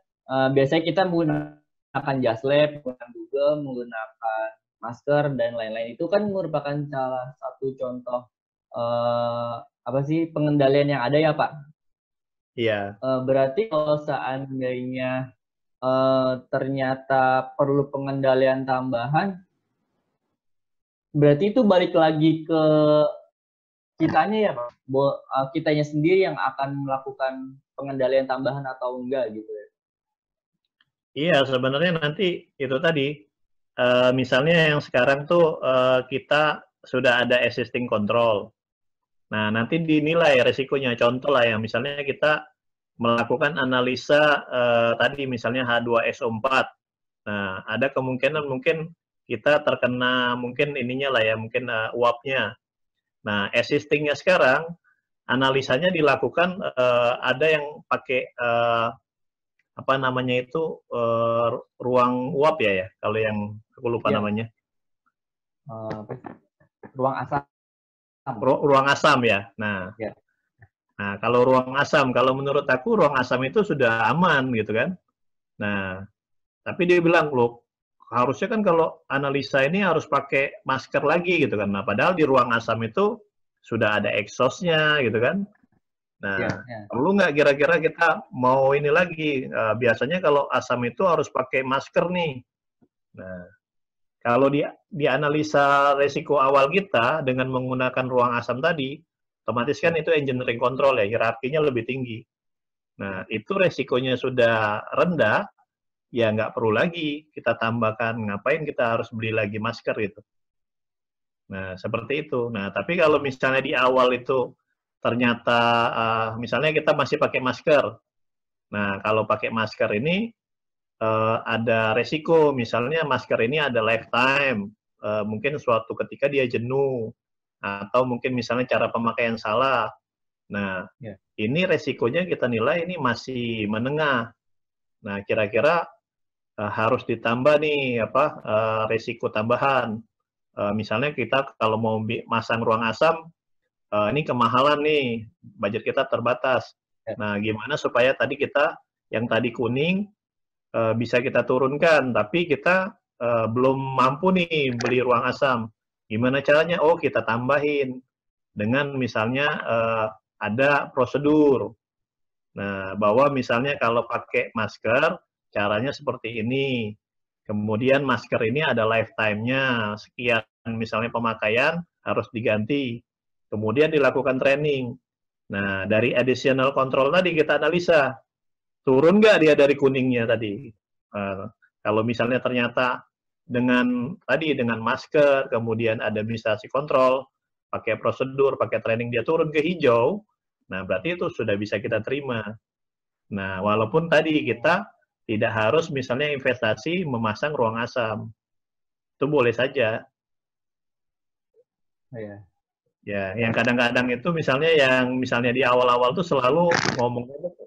biasanya kita menggunakan jas lab, menggunakan Google, menggunakan masker dan lain-lain. Itu kan merupakan salah satu contoh apa sih pengendalian yang ada ya Pak? Iya. Berarti kalau seandainya ternyata perlu pengendalian tambahan, berarti itu balik lagi ke kitanya ya Pak, kitanya sendiri yang akan melakukan pengendalian tambahan atau enggak gitu ya? Iya, sebenarnya nanti itu tadi, misalnya yang sekarang tuh kita sudah ada existing control. Nah, nanti dinilai resikonya. Contoh lah yang misalnya kita melakukan analisa tadi misalnya H2SO4. Nah, ada kemungkinan mungkin kita terkena mungkin ininya lah ya, mungkin uapnya. Nah, existing-nya sekarang analisanya dilakukan ada yang pakai apa namanya itu ruang uap ya kalau yang aku lupa namanya. Ruang asam. Ruang asam ya. Nah, nah kalau ruang asam, kalau menurut aku ruang asam itu sudah aman gitu kan. Nah, tapi dia bilang loh harusnya kan kalau analisa ini harus pakai masker lagi gitu kan. Nah, padahal di ruang asam itu sudah ada exhaust-nya gitu kan. Nah, perlu nggak kira-kira kita mau ini lagi? Biasanya kalau asam itu harus pakai masker nih. Nah, kalau di analisa resiko awal kita dengan menggunakan ruang asam tadi, otomatis kan itu engineering control ya, hierarkinya lebih tinggi. Nah, itu resikonya sudah rendah, ya nggak perlu lagi kita tambahkan, ngapain kita harus beli lagi masker gitu. Nah, seperti itu. Nah, tapi kalau misalnya di awal itu ternyata misalnya kita masih pakai masker. Nah, kalau pakai masker ini ada resiko, misalnya masker ini ada lifetime, mungkin suatu ketika dia jenuh, atau mungkin misalnya cara pemakaian salah. Nah, ini resikonya kita nilai ini masih menengah. Nah, kira-kira harus ditambah nih apa resiko tambahan. Misalnya kita kalau mau masang ruang asam, ini kemahalan nih, budget kita terbatas. Nah, gimana supaya tadi kita yang tadi kuning bisa kita turunkan, tapi kita belum mampu nih beli ruang asam. Gimana caranya? Oh, kita tambahin dengan misalnya ada prosedur. Nah, bahwa misalnya kalau pakai masker, caranya seperti ini. Kemudian masker ini ada lifetime-nya, sekian misalnya pemakaian harus diganti. Kemudian dilakukan training. Nah, dari additional control tadi kita analisa, turun nggak dia dari kuningnya tadi. Kalau misalnya ternyata dengan masker, kemudian ada administrasi kontrol, pakai prosedur, pakai training dia turun ke hijau, nah berarti itu sudah bisa kita terima. Nah, walaupun tadi kita tidak harus misalnya investasi memasang ruang asam. Itu boleh saja. Ya, yang kadang-kadang itu misalnya di awal-awal tuh selalu ngomong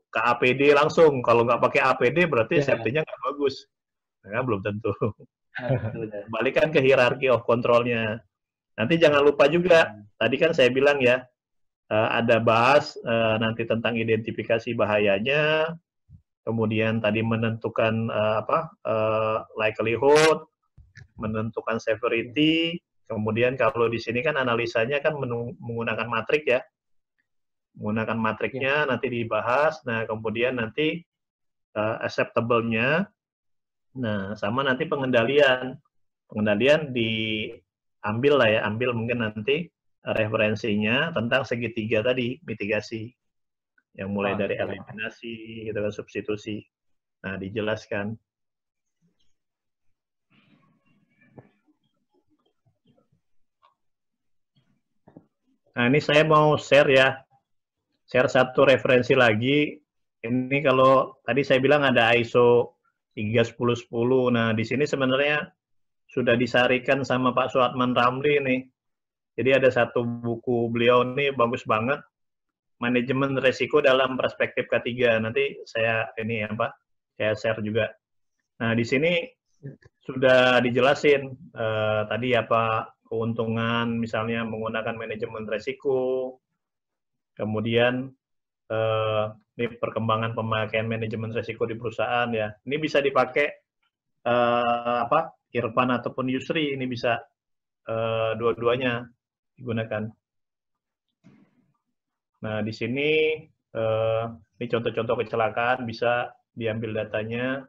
ke APD langsung. Kalau nggak pakai APD berarti safety-nya nggak bagus. Nah, belum tentu. Balikan ke hierarchy of control-nya. Nanti jangan lupa juga, tadi kan saya bilang ya, ada bahas nanti tentang identifikasi bahayanya, kemudian tadi menentukan likelihood, menentukan severity, Kemudian kalau di sini kan analisanya kan menggunakan matrik ya. Menggunakan matriknya nanti dibahas. Nah, kemudian nanti acceptable-nya. Nah, sama nanti pengendalian. Pengendalian diambil lah ya, ambil mungkin nanti referensinya tentang segitiga tadi, mitigasi. Yang mulai dari eliminasi, gitu kan, substitusi. Nah, dijelaskan. Nah, ini saya mau share ya. Share satu referensi lagi. Ini kalau tadi saya bilang ada ISO 31010. Nah, di sini sebenarnya sudah disarikan sama Pak Suatman Ramli nih. Jadi ada satu buku beliau nih bagus banget. Manajemen resiko dalam perspektif K3. Nanti saya saya share juga. Nah, di sini sudah dijelasin tadi apa keuntungan misalnya menggunakan manajemen resiko, kemudian ini perkembangan pemakaian manajemen resiko di perusahaan ya. Ini bisa dipakai Irfan ataupun Yusri, ini bisa dua-duanya digunakan. Nah, di sini ini contoh-contoh kecelakaan bisa diambil datanya.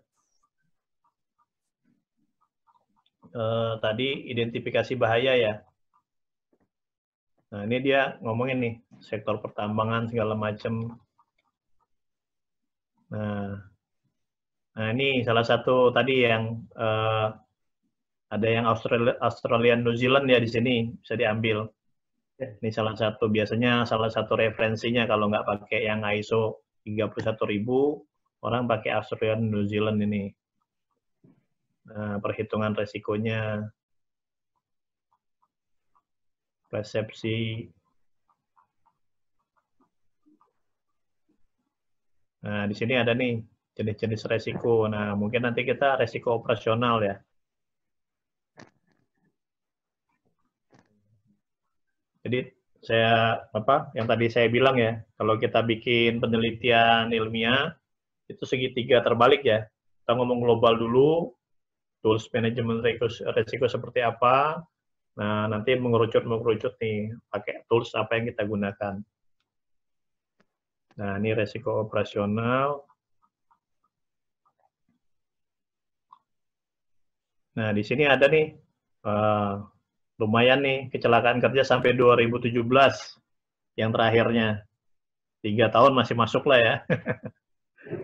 Tadi identifikasi bahaya ya. Nah, ini dia ngomongin nih, sektor pertambangan segala macam. Nah, ini salah satu tadi yang ada yang Australian New Zealand ya di sini, bisa diambil. Ini salah satu, biasanya salah satu referensinya kalau nggak pakai yang ISO 31000, orang pakai Australian New Zealand ini. Nah, perhitungan resikonya, persepsi. Nah, di sini ada nih jenis-jenis resiko. Nah, mungkin nanti kita resiko operasional ya. Jadi yang tadi saya bilang ya, kalau kita bikin penelitian ilmiah itu segitiga terbalik ya. Kita ngomong global dulu, tools manajemen resiko seperti apa. Nah, nanti mengerucut nih, pakai tools apa yang kita gunakan. Nah, ini resiko operasional. Nah, di sini ada nih, lumayan nih, kecelakaan kerja sampai 2017, yang terakhirnya. 3 tahun masih masuk lah ya,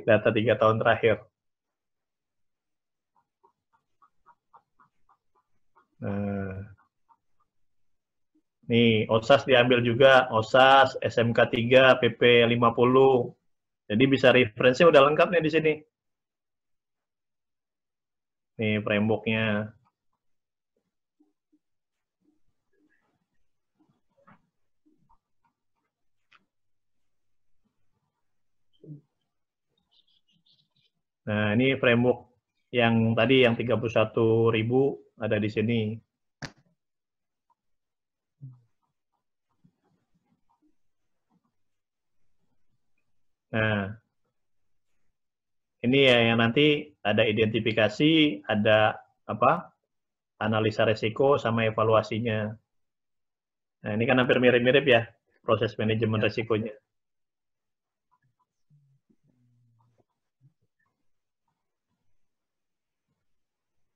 data 3 tahun terakhir. Nah, nih, OSAS diambil juga, OSAS, SMK 3, PP 50. Jadi bisa referensi udah lengkap nih di sini. Nih framework-nya. Nah, ini framework yang tadi yang 31.000 ada di sini. Nah, ini ya yang nanti ada identifikasi, ada analisa resiko sama evaluasinya. Nah, ini kan hampir mirip-mirip ya proses manajemen resikonya.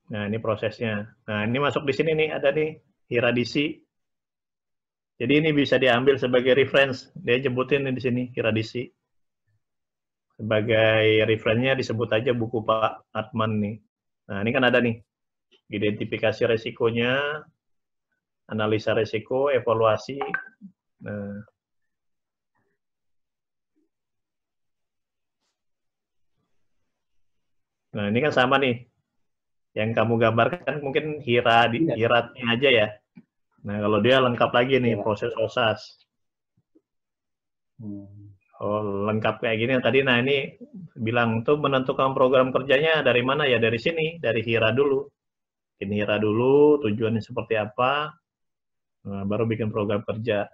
Nah, ini prosesnya. Nah, ini masuk di sini nih, ada nih Hiradisi. Jadi ini bisa diambil sebagai reference. Dia jemputin nih di sini Hiradisi. Sebagai referensinya disebut aja buku Pak Atman nih. Nah, ini kan ada nih identifikasi resikonya, analisa resiko, evaluasi. Nah, ini kan sama nih. Yang kamu gambarkan mungkin hiratnya aja ya. Nah, kalau dia lengkap lagi nih proses OSAS. Oh, lengkap kayak gini tadi. Nah, ini bilang tuh menentukan program kerjanya dari mana ya? Dari sini, dari HIRA dulu. Bikin HIRA dulu, tujuannya seperti apa. Nah, baru bikin program kerja.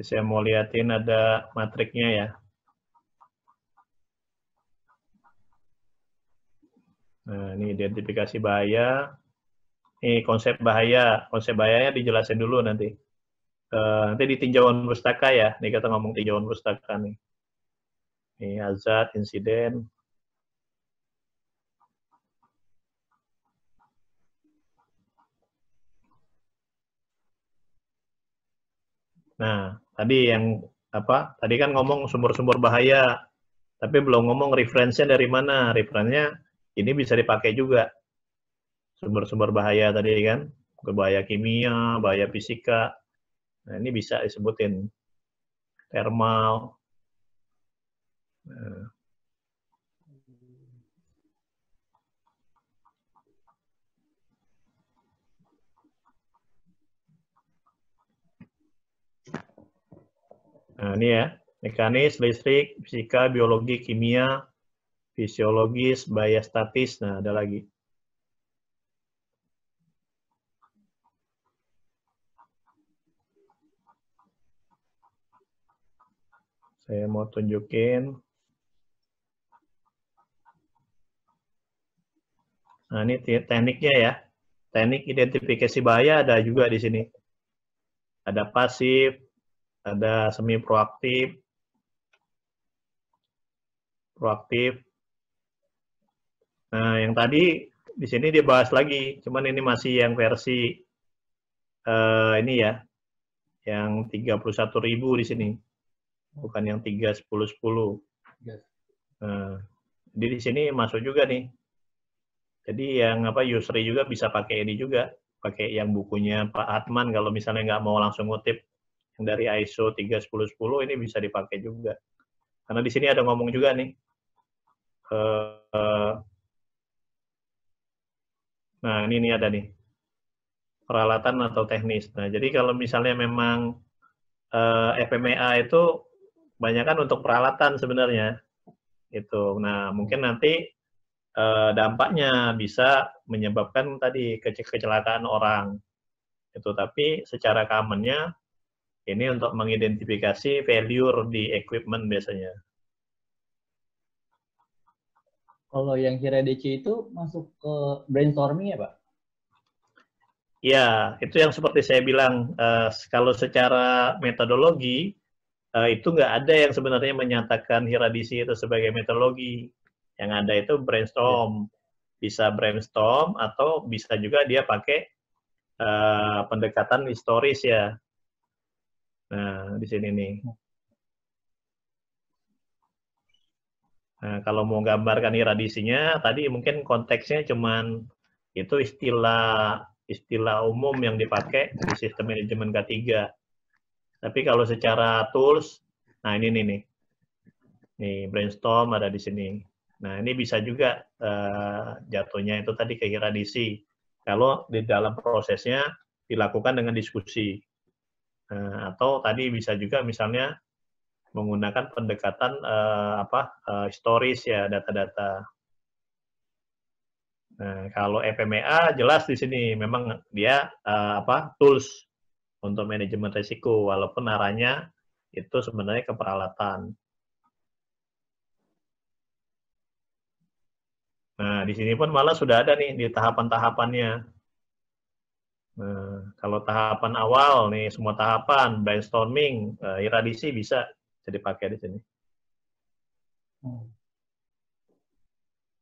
Saya mau liatin ada matriknya ya. Nah, ini identifikasi bahaya. Ini konsep bahaya. Konsep bahayanya dijelasin dulu nanti. Nanti di tinjauan pustaka ya. Ini kita ngomong tinjauan pustaka nih. Ini hazard, insiden. Nah, tadi yang apa? Tadi kan ngomong sumber-sumber bahaya, tapi belum ngomong referensinya dari mana. Referensinya ini bisa dipakai juga. Sumber-sumber bahaya tadi kan, bahaya kimia, bahaya fisika. Nah, ini bisa disebutin thermal. Nah, ini ya, mekanis, listrik, fisika, biologi, kimia, fisiologis, bahaya statis. Nah, ada lagi. Saya mau tunjukin. Nah, ini tekniknya ya. Teknik identifikasi bahaya ada juga di sini. Ada pasif, ada semi proaktif, proaktif. Nah, yang tadi di sini dibahas lagi, cuman ini masih yang versi ini ya, yang 31.000 di sini, bukan yang 3.10.10. Nah, jadi di sini masuk juga nih. Jadi yang apa Yusri juga bisa pakai ini juga, pakai yang bukunya Pak Atman kalau misalnya nggak mau langsung ngutip yang dari ISO 3.10.10 ini bisa dipakai juga. Karena di sini ada ngomong juga nih. Nah, ini ada nih. Peralatan atau teknis. Nah, jadi kalau misalnya memang FMEA itu banyak kan untuk peralatan sebenarnya. Itu. Nah, mungkin nanti dampaknya bisa menyebabkan tadi kecelakaan orang. Itu tapi secara commonnya ini untuk mengidentifikasi failure di equipment biasanya. Kalau yang HIRA-DC itu masuk ke brainstorming ya, Pak? Ya, itu yang seperti saya bilang, kalau secara metodologi, itu nggak ada yang sebenarnya menyatakan HIRA-DC itu sebagai metodologi. Yang ada itu brainstorm. Bisa brainstorm atau bisa juga dia pakai pendekatan historis ya. Nah, di sini nih. Nah, kalau mau gambarkan iradisinya, tadi mungkin konteksnya cuman itu istilah umum yang dipakai di sistem manajemen K3. Tapi kalau secara tools, nah ini nih. Nih, brainstorm ada di sini. Nah, ini bisa juga jatuhnya itu tadi ke iradisi. Kalau di dalam prosesnya dilakukan dengan diskusi. Atau tadi bisa juga misalnya menggunakan pendekatan historis ya, data-data. Nah, kalau FMEA jelas di sini memang dia tools untuk manajemen risiko, walaupun arahnya itu sebenarnya ke peralatan. Nah, di sini pun malah sudah ada nih di tahapan-tahapannya. Nah, kalau tahapan awal nih semua tahapan brainstorming, iradisi bisa dipakai di sini.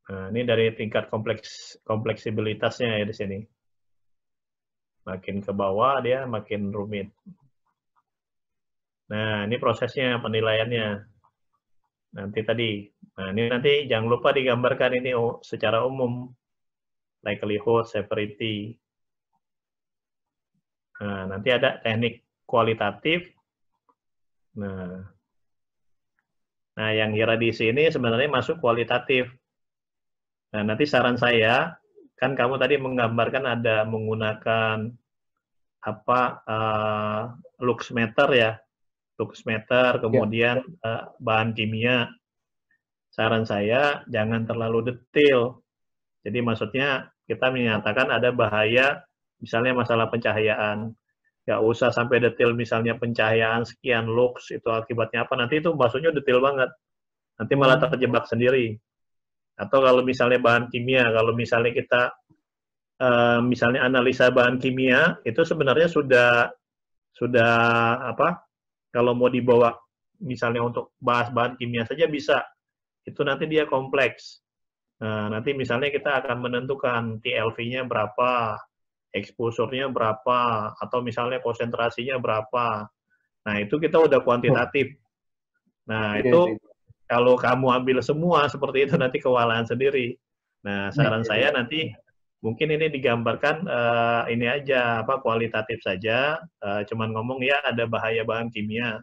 Nah, ini dari tingkat kompleksibilitasnya ya di sini. Makin ke bawah dia makin rumit. Nah, ini prosesnya penilaiannya. Nanti tadi. Nah, ini nanti jangan lupa digambarkan ini secara umum. Likelihood, severity. Nah, nanti ada teknik kualitatif. Nah, yang iradisi ini sebenarnya masuk kualitatif. Nah, nanti saran saya, kan kamu tadi menggambarkan ada menggunakan luxmeter ya, luxmeter, kemudian bahan kimia. Saran saya jangan terlalu detail. Jadi maksudnya kita menyatakan ada bahaya, misalnya masalah pencahayaan. Nggak usah sampai detail misalnya pencahayaan sekian lux itu akibatnya apa. Nanti itu maksudnya detail banget. Nanti malah terjebak sendiri. Atau kalau misalnya bahan kimia, kalau misalnya kita misalnya analisa bahan kimia, itu sebenarnya sudah apa? Kalau mau dibawa misalnya untuk bahas bahan kimia saja bisa. Itu nanti dia kompleks. Nah, nanti misalnya kita akan menentukan TLV-nya berapa, exposure-nya berapa, atau misalnya konsentrasinya berapa. Nah, itu kita udah kuantitatif. Nah, itu kalau kamu ambil semua seperti itu nanti kewalahan sendiri. Nah, saran saya nanti mungkin ini digambarkan ini aja apa kualitatif saja, cuman ngomong ya ada bahaya bahan kimia,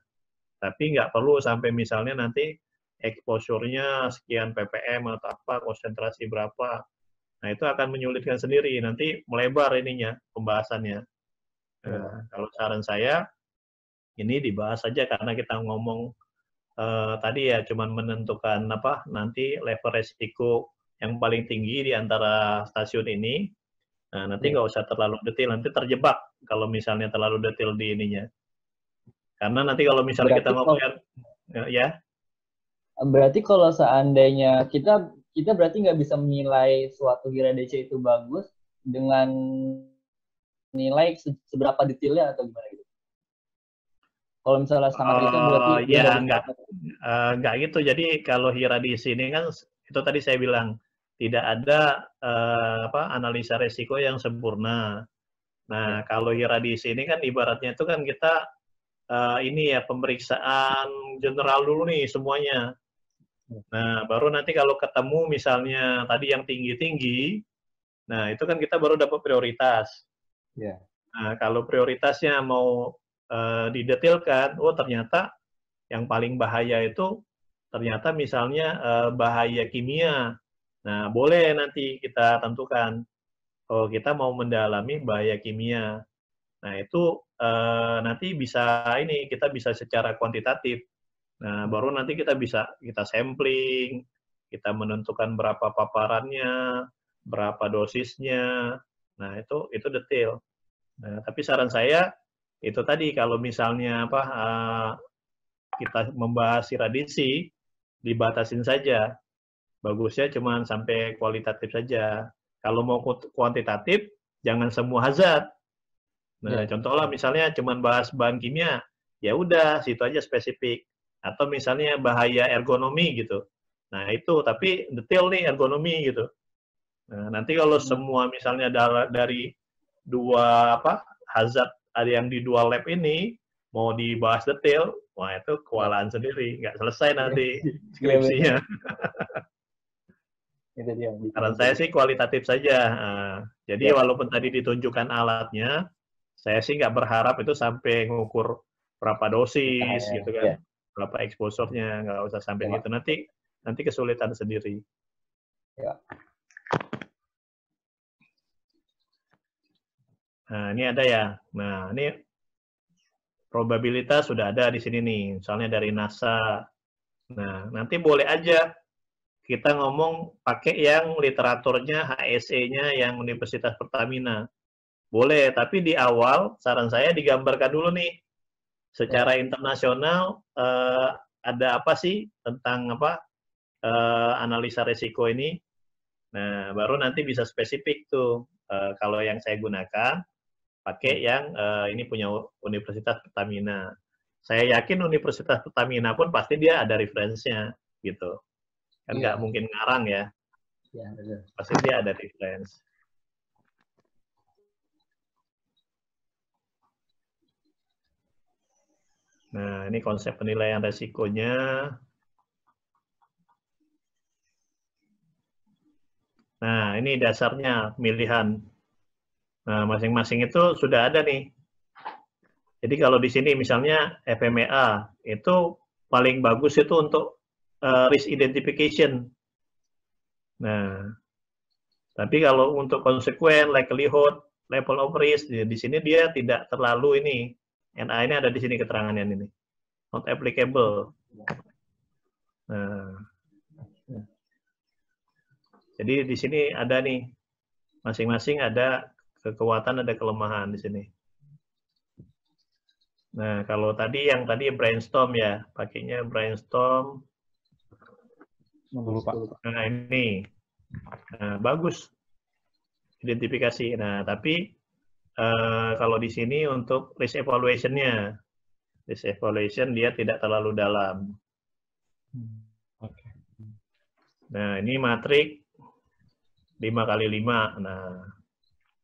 tapi nggak perlu sampai misalnya nanti exposure-nya sekian ppm atau apa, konsentrasi berapa. Nah, itu akan menyulitkan sendiri, nanti melebar ininya pembahasannya. Kalau saran saya ini dibahas saja karena kita ngomong tadi ya cuman menentukan apa nanti level resiko yang paling tinggi di antara stasiun ini. Nah, nanti nggak usah terlalu detail, nanti terjebak kalau misalnya terlalu detail di ininya. Karena nanti kalau misalnya kita ngomong ya. Berarti kalau seandainya kita berarti nggak bisa menilai suatu Hira DC itu bagus dengan nilai seberapa detailnya atau gimana gitu? Kalau misalnya sangat detail berarti ya nggak gitu. Jadi kalau Hira di sini kan itu tadi saya bilang tidak ada apa analisa resiko yang sempurna. Nah, kalau Hira di sini kan ibaratnya itu kan kita ini ya pemeriksaan general dulu nih semuanya. Nah, baru nanti kalau ketemu misalnya tadi yang tinggi-tinggi, nah itu kan kita baru dapat prioritas. Nah, kalau prioritasnya mau didetailkan, oh ternyata yang paling bahaya itu ternyata misalnya bahaya kimia. Nah, boleh nanti kita tentukan, oh kita mau mendalami bahaya kimia. Nah, itu nanti bisa ini, kita bisa secara kuantitatif. Nah, baru nanti kita sampling, kita menentukan berapa paparannya, berapa dosisnya. Nah, itu detail. Nah, tapi saran saya itu tadi kalau misalnya apa kita membahas iradisi dibatasin saja. Bagusnya cuma sampai kualitatif saja. Kalau mau kuantitatif jangan semua hazard. Nah, contohnya misalnya cuma bahas bahan kimia, ya udah situ aja spesifik. Atau misalnya bahaya ergonomi gitu. Nah, itu tapi detail nih ergonomi gitu. Nah, nanti kalau semua misalnya dari dua apa hazard ada yang di dua lab ini mau dibahas detail, wah itu kewalahan sendiri, nggak selesai nanti skripsinya. Saran saya sih kualitatif saja. Jadi walaupun tadi ditunjukkan alatnya, saya sih nggak berharap itu sampai ngukur berapa dosis gitu kan, berapa exposure-nya, nggak usah sampai gitu. Nanti kesulitan sendiri. Nah, ini ada ya. Nah, ini probabilitas sudah ada di sini nih, misalnya dari NASA. Nah, nanti boleh aja kita ngomong pakai yang literaturnya HSE-nya yang Universitas Pertamina. Boleh, tapi di awal saran saya digambarkan dulu nih secara internasional ada apa sih tentang apa analisa resiko ini. Nah, baru nanti bisa spesifik tuh kalau yang saya gunakan pakai yang ini punya Universitas Pertamina. Saya yakin Universitas Pertamina pun pasti dia ada referensinya gitu. Kan nggak mungkin ngarang ya. Pasti dia ada referensi. Nah, ini konsep penilaian resikonya. Nah, ini dasarnya pemilihan. Nah, masing-masing itu sudah ada nih. Jadi kalau di sini misalnya FMEA, itu paling bagus itu untuk risk identification. Nah, tapi kalau untuk konsekuen, likelihood, level of risk, di sini dia tidak terlalu ini. NA ini ada di sini keterangannya ini. Not applicable. Nah, jadi di sini ada nih, masing-masing ada kekuatan, ada kelemahan di sini. Nah, kalau tadi yang tadi brainstorm ya, pakainya brainstorm. Dulu, Pak. Nah, ini. Nah, bagus identifikasi. Nah, tapi kalau di sini untuk risk evaluation-nya, risk evaluation dia tidak terlalu dalam. Oke. Nah, ini matrik 5x5. Nah,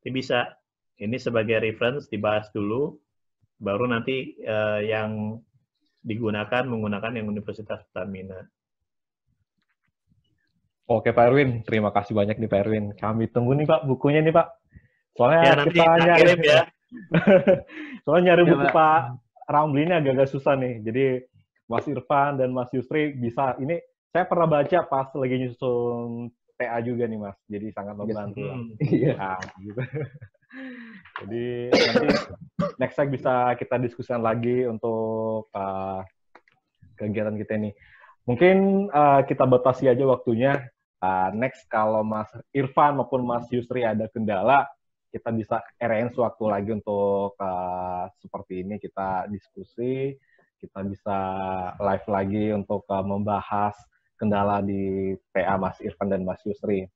ini bisa. Ini sebagai reference dibahas dulu, baru nanti yang menggunakan yang Universitas Pertamina. Oke, Pak Erwin. Terima kasih banyak nih, Pak Erwin. Kami tunggu nih, Pak, bukunya nih, Pak. Soalnya Ya, nanti kita tak nyari, kirim ya. soalnya nyari Ya, buku Pak. Pak Ramli ini agak-agak susah nih. Jadi Mas Irfan dan Mas Yusri bisa. Ini saya pernah baca pas lagi nyusun TA juga nih, Mas. Jadi sangat membantu lah. Iya. Nah, gitu. Jadi nanti next time bisa kita diskusikan lagi untuk kegiatan kita ini. Mungkin kita batasi aja waktunya. Next kalau Mas Irfan maupun Mas Yusri ada kendala, kita bisa arrange waktu lagi untuk seperti ini kita diskusi, kita bisa live lagi untuk membahas kendala di TA Mas Irfan dan Mas Yusri.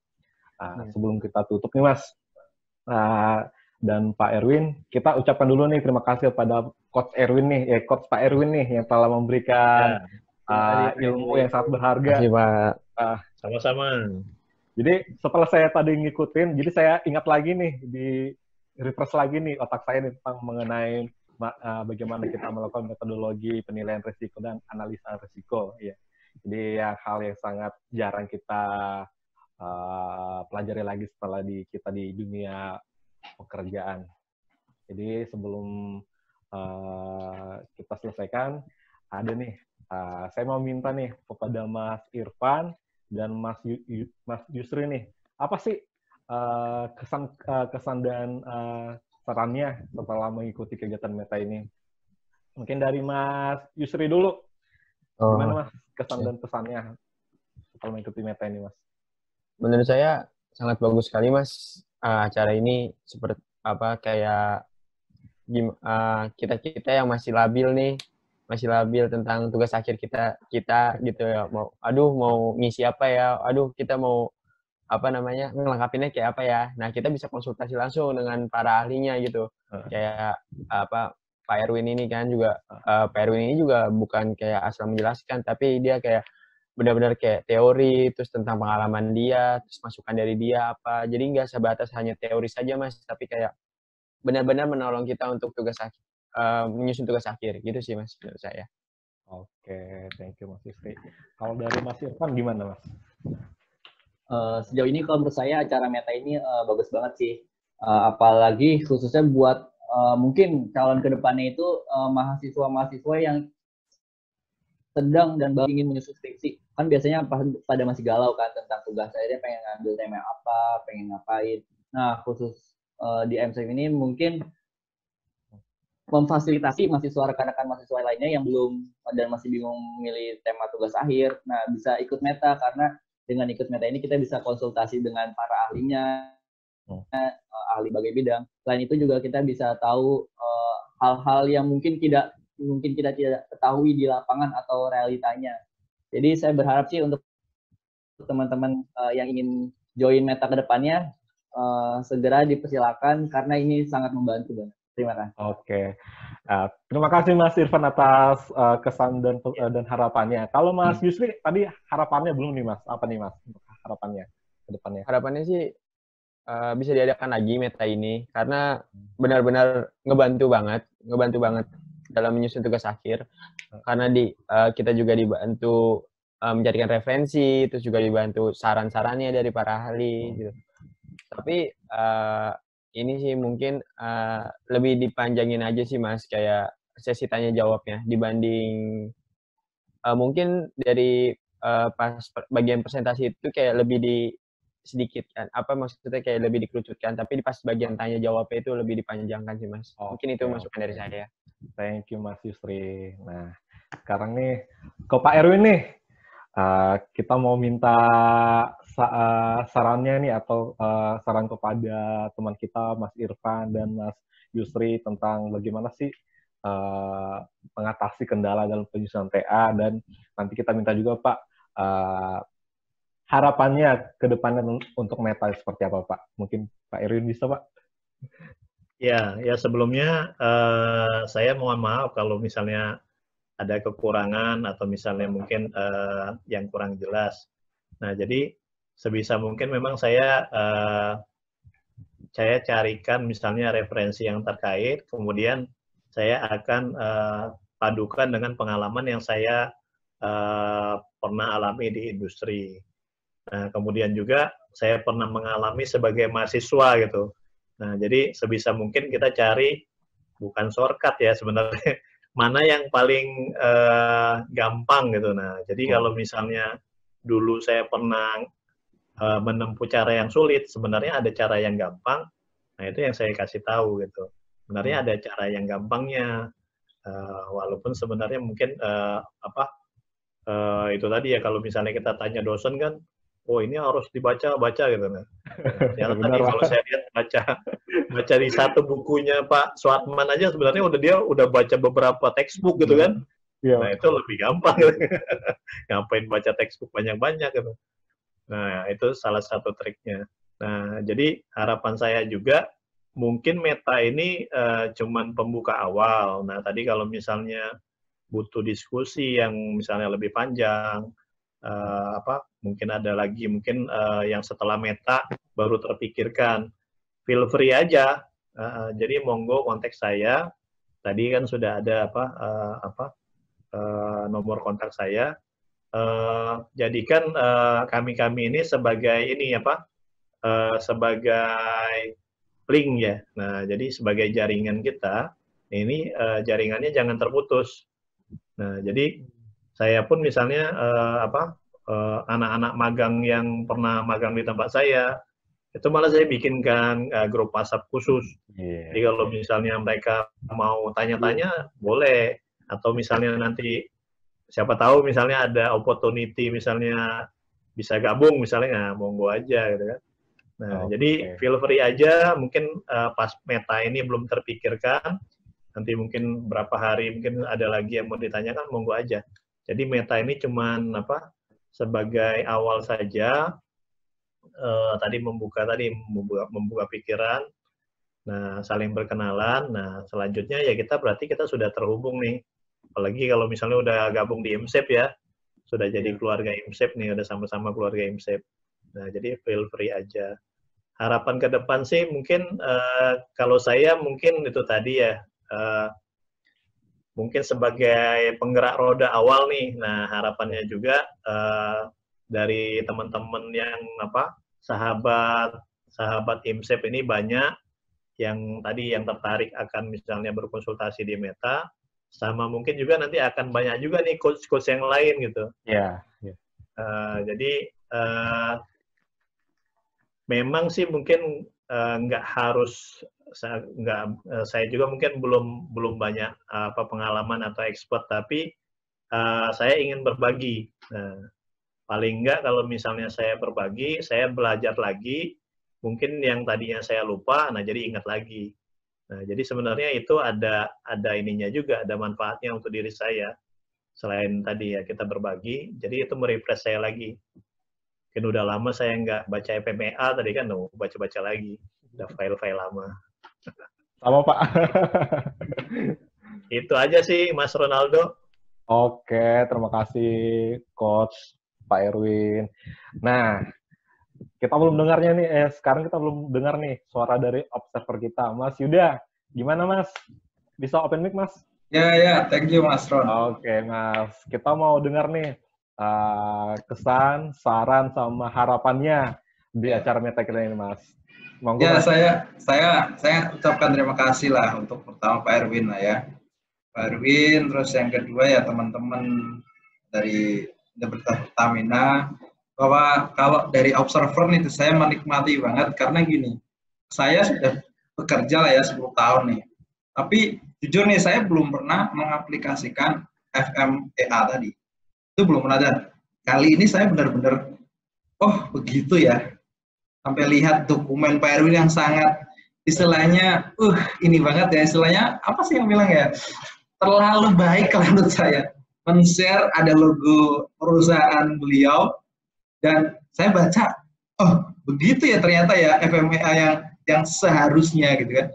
Sebelum kita tutup nih Mas, dan Pak Erwin, kita ucapkan dulu nih terima kasih kepada Coach Erwin nih, Coach Pak Erwin nih yang telah memberikan ilmu yang sangat berharga. Terima kasih, Pak. Sama-sama. Jadi setelah saya tadi ngikutin, jadi saya ingat lagi nih, di refresh lagi nih otak saya nih tentang mengenai bagaimana kita melakukan metodologi penilaian risiko dan analisa risiko. Ya. Jadi hal yang sangat jarang kita pelajari lagi setelah kita di dunia pekerjaan. Jadi sebelum kita selesaikan, ada nih, saya mau minta nih kepada Mas Irfan dan Mas Yusri nih, apa sih kesan dan sarannya setelah mengikuti kegiatan Meta ini? Mungkin dari Mas Yusri dulu, gimana Mas kesan dan pesannya setelah mengikuti Meta ini, Mas? Menurut saya sangat bagus sekali, Mas. Acara ini seperti kayak kita yang masih labil tentang tugas akhir kita gitu ya, mau ngisi apa ya, kita mau ngelengkapinnya kayak apa ya. Nah, kita bisa konsultasi langsung dengan para ahlinya gitu. Kayak Pak Erwin ini kan juga, Pak Erwin ini juga bukan kayak asal menjelaskan, tapi dia kayak benar-benar kayak teori, terus tentang pengalaman dia, terus masukan dari dia apa. Jadi nggak sebatas hanya teori saja, Mas, tapi kayak benar-benar menolong kita untuk menyusun tugas akhir gitu sih, Mas, menurut saya. Oke, thank you Mas Yusri. Kalau dari Mas Irfan gimana, Mas? Sejauh ini kalau menurut saya acara Meta ini bagus banget sih. Apalagi khususnya buat mungkin calon kedepannya itu mahasiswa-mahasiswa yang sedang dan baru ingin menyusun skripsi. Kan biasanya pada masih galau kan tentang tugas saya, pengen ngambil tema apa, pengen ngapain. Nah, khusus di MSEF ini mungkin memfasilitasi mahasiswa rekan-rekan mahasiswa lainnya yang belum dan masih bingung memilih tema tugas akhir. Nah, bisa ikut Meta karena dengan ikut Meta ini kita bisa konsultasi dengan para ahlinya, ahli bagai bidang. Selain itu juga kita bisa tahu hal-hal yang mungkin kita tidak ketahui di lapangan atau realitanya. Jadi saya berharap sih untuk teman-teman yang ingin join Meta ke depannya segera dipersilakan karena ini sangat membantu banget. Terima kasih. Oke. Terima kasih Mas Irfan atas kesan dan harapannya. Kalau Mas Yusri tadi harapannya belum nih Mas. Apa nih Mas harapannya ke depannya? Harapannya sih bisa diadakan lagi Meta ini karena benar-benar ngebantu banget dalam menyusun tugas akhir. Karena kita juga dibantu mencarikan referensi, terus juga dibantu saran-sarannya dari para ahli gitu. Tapi ini sih mungkin lebih dipanjangin aja sih Mas, kayak sesi tanya jawabnya dibanding mungkin dari pas bagian presentasi itu kayak lebih sedikit kan, maksudnya kayak lebih dikerucutkan, tapi pas bagian tanya jawabnya itu lebih dipanjangkan sih Mas. Mungkin itu masukan dari saya. Thank you Mas Yusri. Nah, sekarang nih ke Pak Erwin nih. Kita mau minta sarannya nih atau saran kepada teman kita Mas Irfan dan Mas Yusri tentang bagaimana sih mengatasi kendala dalam penyusunan TA, dan nanti kita minta juga Pak harapannya ke depannya untuk Meta seperti apa, Pak? Mungkin Pak Erwin bisa, Pak? Ya, ya sebelumnya saya mohon maaf kalau misalnya ada kekurangan atau misalnya mungkin yang kurang jelas. Nah, jadi sebisa mungkin memang saya carikan misalnya referensi yang terkait, kemudian saya akan padukan dengan pengalaman yang saya pernah alami di industri. Nah, kemudian juga saya pernah mengalami sebagai mahasiswa gitu. Nah, jadi sebisa mungkin kita cari bukan shortcut ya sebenarnya, mana yang paling gampang gitu. Nah, jadi kalau misalnya dulu saya pernah menempuh cara yang sulit, sebenarnya ada cara yang gampang. Nah, itu yang saya kasih tahu gitu. Sebenarnya ada cara yang gampangnya, walaupun sebenarnya mungkin itu tadi ya, kalau misalnya kita tanya dosen kan, oh ini harus dibaca gitu. Nah, ternyata tadi kalau saya lihat baca di satu bukunya Pak Suatman aja sebenarnya dia udah baca beberapa textbook gitu kan. Nah, itu lebih gampang. Ngapain baca textbook banyak-banyak gitu. Nah, itu salah satu triknya. Nah, jadi harapan saya juga mungkin Meta ini cuman pembuka awal. Nah, tadi kalau misalnya butuh diskusi yang misalnya lebih panjang, mungkin ada lagi mungkin yang setelah Meta baru terpikirkan. Feel free aja. Jadi monggo kontak saya. Tadi kan sudah ada nomor kontak saya. Jadikan kami ini sebagai sebagai link ya. Nah, jadi sebagai jaringan kita, ini jaringannya jangan terputus. Nah, jadi saya pun misalnya anak-anak magang yang pernah magang di tempat saya, itu malah saya bikinkan grup WhatsApp khusus. Jadi kalau misalnya mereka mau tanya-tanya, boleh. Atau misalnya nanti siapa tahu misalnya ada opportunity misalnya bisa gabung misalnya, monggo aja gitu kan. Nah, jadi feel free aja, mungkin pas Meta ini belum terpikirkan, nanti mungkin berapa hari mungkin ada lagi yang mau ditanyakan, monggo aja. Jadi Meta ini cuman sebagai awal saja, tadi membuka pikiran, nah saling berkenalan, nah selanjutnya ya berarti kita sudah terhubung nih. Apalagi kalau misalnya udah gabung di IMSEP ya, sudah jadi keluarga IMSEP nih, udah sama-sama keluarga IMSEP. Nah, jadi feel free aja. Harapan ke depan sih mungkin kalau saya mungkin itu tadi ya, mungkin sebagai penggerak roda awal nih. Nah, harapannya juga dari teman-teman yang sahabat IMSEP ini banyak yang tadi yang tertarik akan misalnya berkonsultasi di Meta, sama mungkin juga nanti akan banyak juga nih coach-coach yang lain gitu. Iya. Jadi memang sih mungkin nggak harus, saya juga mungkin belum banyak pengalaman atau expert, tapi saya ingin berbagi. Paling nggak kalau misalnya saya berbagi, saya belajar lagi, mungkin yang tadinya saya lupa, nah jadi ingat lagi. Nah, jadi sebenarnya itu ada ininya juga, ada manfaatnya untuk diri saya. Selain tadi ya kita berbagi, jadi itu merefresh saya lagi. Mungkin udah lama saya nggak baca FMEA, tadi kan baca-baca lagi. Udah file-file lama. Sama, Pak. Itu aja sih, Mas Ronaldo. Oke, terima kasih Coach Pak Erwin. Nah, kita belum dengarnya nih, sekarang kita belum dengar nih suara dari observer kita. Mas Yuda, gimana Mas? Bisa open mic, Mas? Ya, thank you Mas Ron. Oke, Mas. Kita mau dengar nih kesan, saran, sama harapannya di acara Meta kita ini, Mas. Monggo, ya, Mas. saya ucapkan terima kasih lah untuk pertama Pak Erwin lah ya. Pak Erwin, terus yang kedua ya teman-teman dari Pertamina, bahwa kalau dari observer nih saya menikmati banget karena gini, saya sudah bekerja lah ya 10 tahun nih, tapi jujur nih saya belum pernah mengaplikasikan FMEA tadi, itu belum pernah, dan kali ini saya benar-benar oh begitu ya, sampai lihat dokumen Pak Erwin yang sangat istilahnya ini banget ya, istilahnya apa sih yang bilang ya, terlalu baik kalau menurut saya, men-share ada logo perusahaan beliau. Dan saya baca, oh begitu ya ternyata ya FMEA yang seharusnya gitu kan.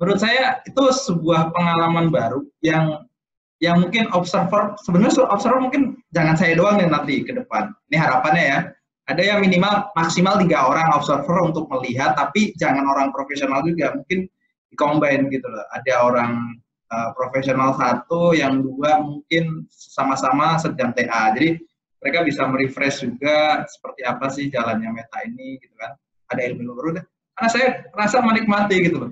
Menurut saya itu sebuah pengalaman baru yang mungkin observer, sebenarnya observer mungkin jangan saya doang nih nanti ke depan. Ini harapannya ya. Ada yang minimal maksimal 3 orang observer untuk melihat, tapi jangan orang profesional juga. Mungkin di-combine gitu loh. Ada orang profesional 1, yang 2 mungkin sama-sama sedang TA. Jadi mereka bisa merefresh juga seperti apa sih jalannya meta ini gitu kan. Ada ilmu baru deh. Karena saya rasa menikmati gitu loh.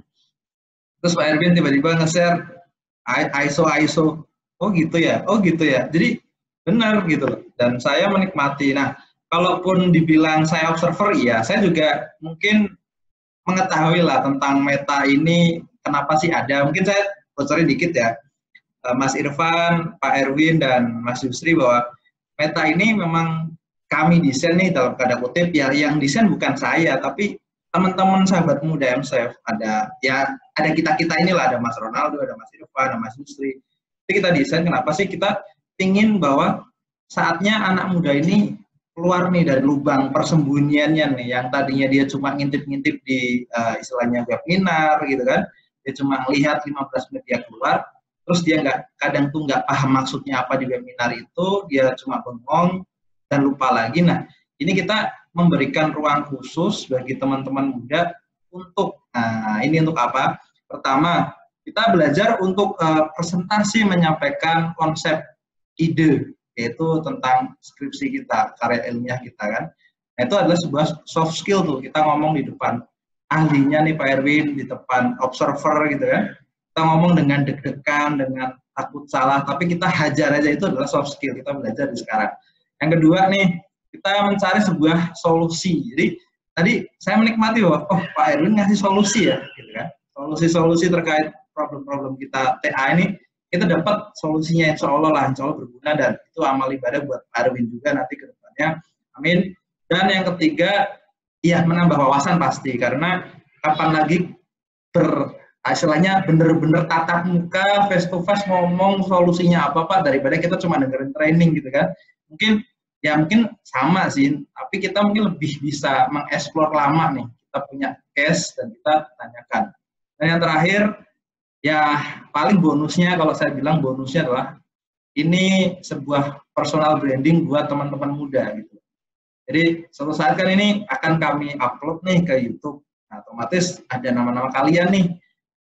Terus Pak Erwin tiba-tiba nge-share ISO. Oh gitu ya. Jadi benar gitu loh. Dan saya menikmati. Nah, kalaupun dibilang saya observer, ya saya juga mungkin mengetahui lah tentang meta ini, kenapa sih ada. Mungkin saya bocorin dikit ya. Mas Irfan, Pak Erwin, dan Mas Yusri, bahwa meta ini memang kami desain nih dalam tanda kutip, ya yang desain bukan saya, tapi teman-teman sahabat muda MSF. Ada kita inilah, ada Mas Ronaldo, ada Mas Irfan, ada Mas Yusri. Jadi kita desain, kenapa sih kita ingin bahwa saatnya anak muda ini keluar nih dari lubang persembunyiannya nih, yang tadinya dia cuma ngintip-ngintip di istilahnya webinar gitu kan, dia cuma lihat 15 menit dia keluar, terus dia kadang tuh nggak paham maksudnya apa di webinar itu, dia cuma bengong dan lupa lagi. Nah, ini kita memberikan ruang khusus bagi teman-teman muda untuk, ini untuk apa? Pertama, kita belajar untuk presentasi, menyampaikan konsep ide, yaitu tentang skripsi kita, karya ilmiah kita kan. Nah, itu adalah sebuah soft skill tuh, kita ngomong di depan ahlinya nih Pak Erwin, di depan observer gitu kan. Kita ngomong dengan deg-degan, dengan takut salah, tapi kita hajar aja, itu adalah soft skill, kita belajar di sekarang. Yang kedua nih, kita mencari sebuah solusi. Jadi tadi saya menikmati bahwa, oh Pak Erwin ngasih solusi ya, gitu kan. Solusi-solusi terkait problem-problem kita TA ini, kita dapat solusinya, insya Allah berguna, dan itu amal ibadah buat Pak Erwin juga nanti ke depannya. Amin. Dan yang ketiga, ya menambah wawasan pasti, karena kapan lagi istilahnya bener-bener tatap muka, face to face ngomong solusinya apa Pak, daripada kita cuma dengerin training gitu kan. Mungkin sama sih, tapi kita mungkin lebih bisa mengeksplor lama nih, kita punya case dan kita tanyakan. Dan yang terakhir, ya paling bonusnya, kalau saya bilang bonusnya adalah ini sebuah personal branding buat teman-teman muda gitu. Jadi suatu saat kan ini akan kami upload nih ke YouTube. Nah, otomatis ada nama-nama kalian nih.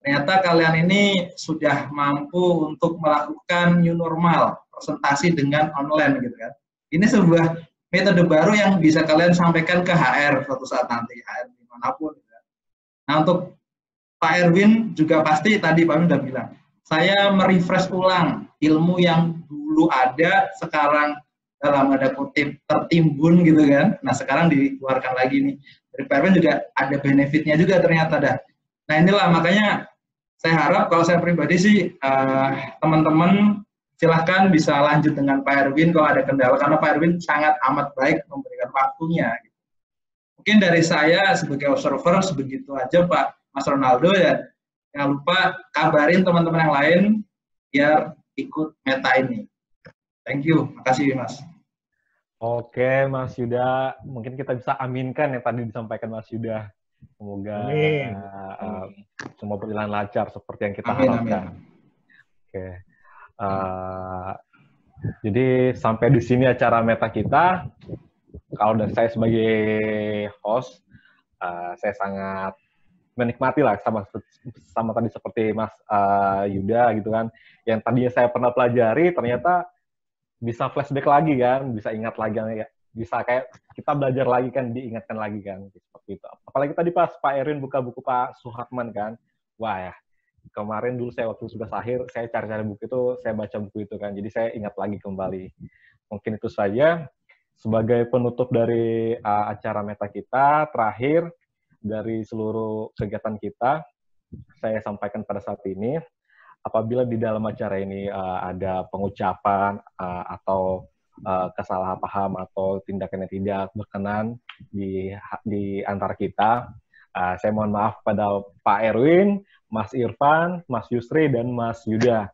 Ternyata kalian ini sudah mampu untuk melakukan new normal, presentasi dengan online gitu kan. Ini sebuah metode baru yang bisa kalian sampaikan ke HR suatu saat nanti, HR dimanapun. Gitu. Nah, untuk Pak Erwin juga pasti tadi Pak Erwin udah bilang, saya merefresh ulang ilmu yang dulu ada, sekarang dalam ada kutip tertimbun gitu kan. Nah, sekarang dikeluarkan lagi nih. Dari Pak Erwin juga ada benefitnya juga ternyata dah. Nah, inilah makanya saya harap, kalau saya pribadi sih, teman-teman silahkan bisa lanjut dengan Pak Erwin kalau ada kendala, karena Pak Erwin sangat amat baik memberikan waktunya. Mungkin dari saya sebagai observer sebegitu aja Pak Mas Ronaldo, ya jangan lupa kabarin teman-teman yang lain biar ikut meta ini. Thank you, makasih Mas. Oke Mas Yuda, mungkin kita bisa aminkan yang tadi disampaikan Mas Yuda. Semoga semua berjalan lancar seperti yang kita harapkan. Oke. Jadi sampai di sini acara meta kita. Kalau dari saya sebagai host, saya sangat menikmati lah sama tadi seperti Mas Yuda gitu kan. Yang tadinya saya pernah pelajari, ternyata bisa flashback lagi kan, bisa ingat lagi, bisa kayak kita belajar lagi kan, diingatkan lagi kan, seperti itu. Apalagi tadi pas Pak Erwin buka buku Pak Suharman kan, wah ya. Kemarin dulu saya waktu tugas akhir, saya cari-cari buku itu, saya baca buku itu kan, jadi saya ingat lagi kembali. Mungkin itu saja sebagai penutup dari acara meta kita, terakhir dari seluruh kegiatan kita, saya sampaikan pada saat ini, apabila di dalam acara ini ada pengucapan atau kesalahpaham atau tindakan yang tidak berkenan di antara kita, saya mohon maaf pada Pak Erwin, Mas Irfan, Mas Yusri, dan Mas Yuda.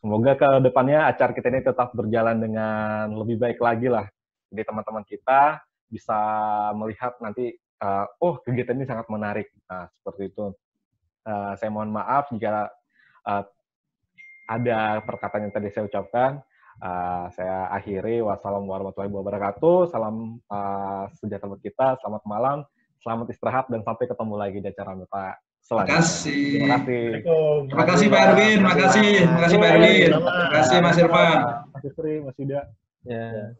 Semoga ke depannya acara kita ini tetap berjalan dengan lebih baik lagi lah. Jadi teman-teman kita bisa melihat nanti, oh kegiatan ini sangat menarik. Nah, seperti itu. Saya mohon maaf jika ada perkataan yang tadi saya ucapkan. Saya akhiri. Wassalamualaikum warahmatullahi wabarakatuh. Salam sejahtera buat kita. Selamat malam, selamat istirahat, dan sampai ketemu lagi di acara Meta selanjutnya. Terima kasih. Terima kasih Pak Erwin. Terima kasih Pak Erwin. Terima kasih Mas Irfan. Mas Istri, Mas Yuda. Ya.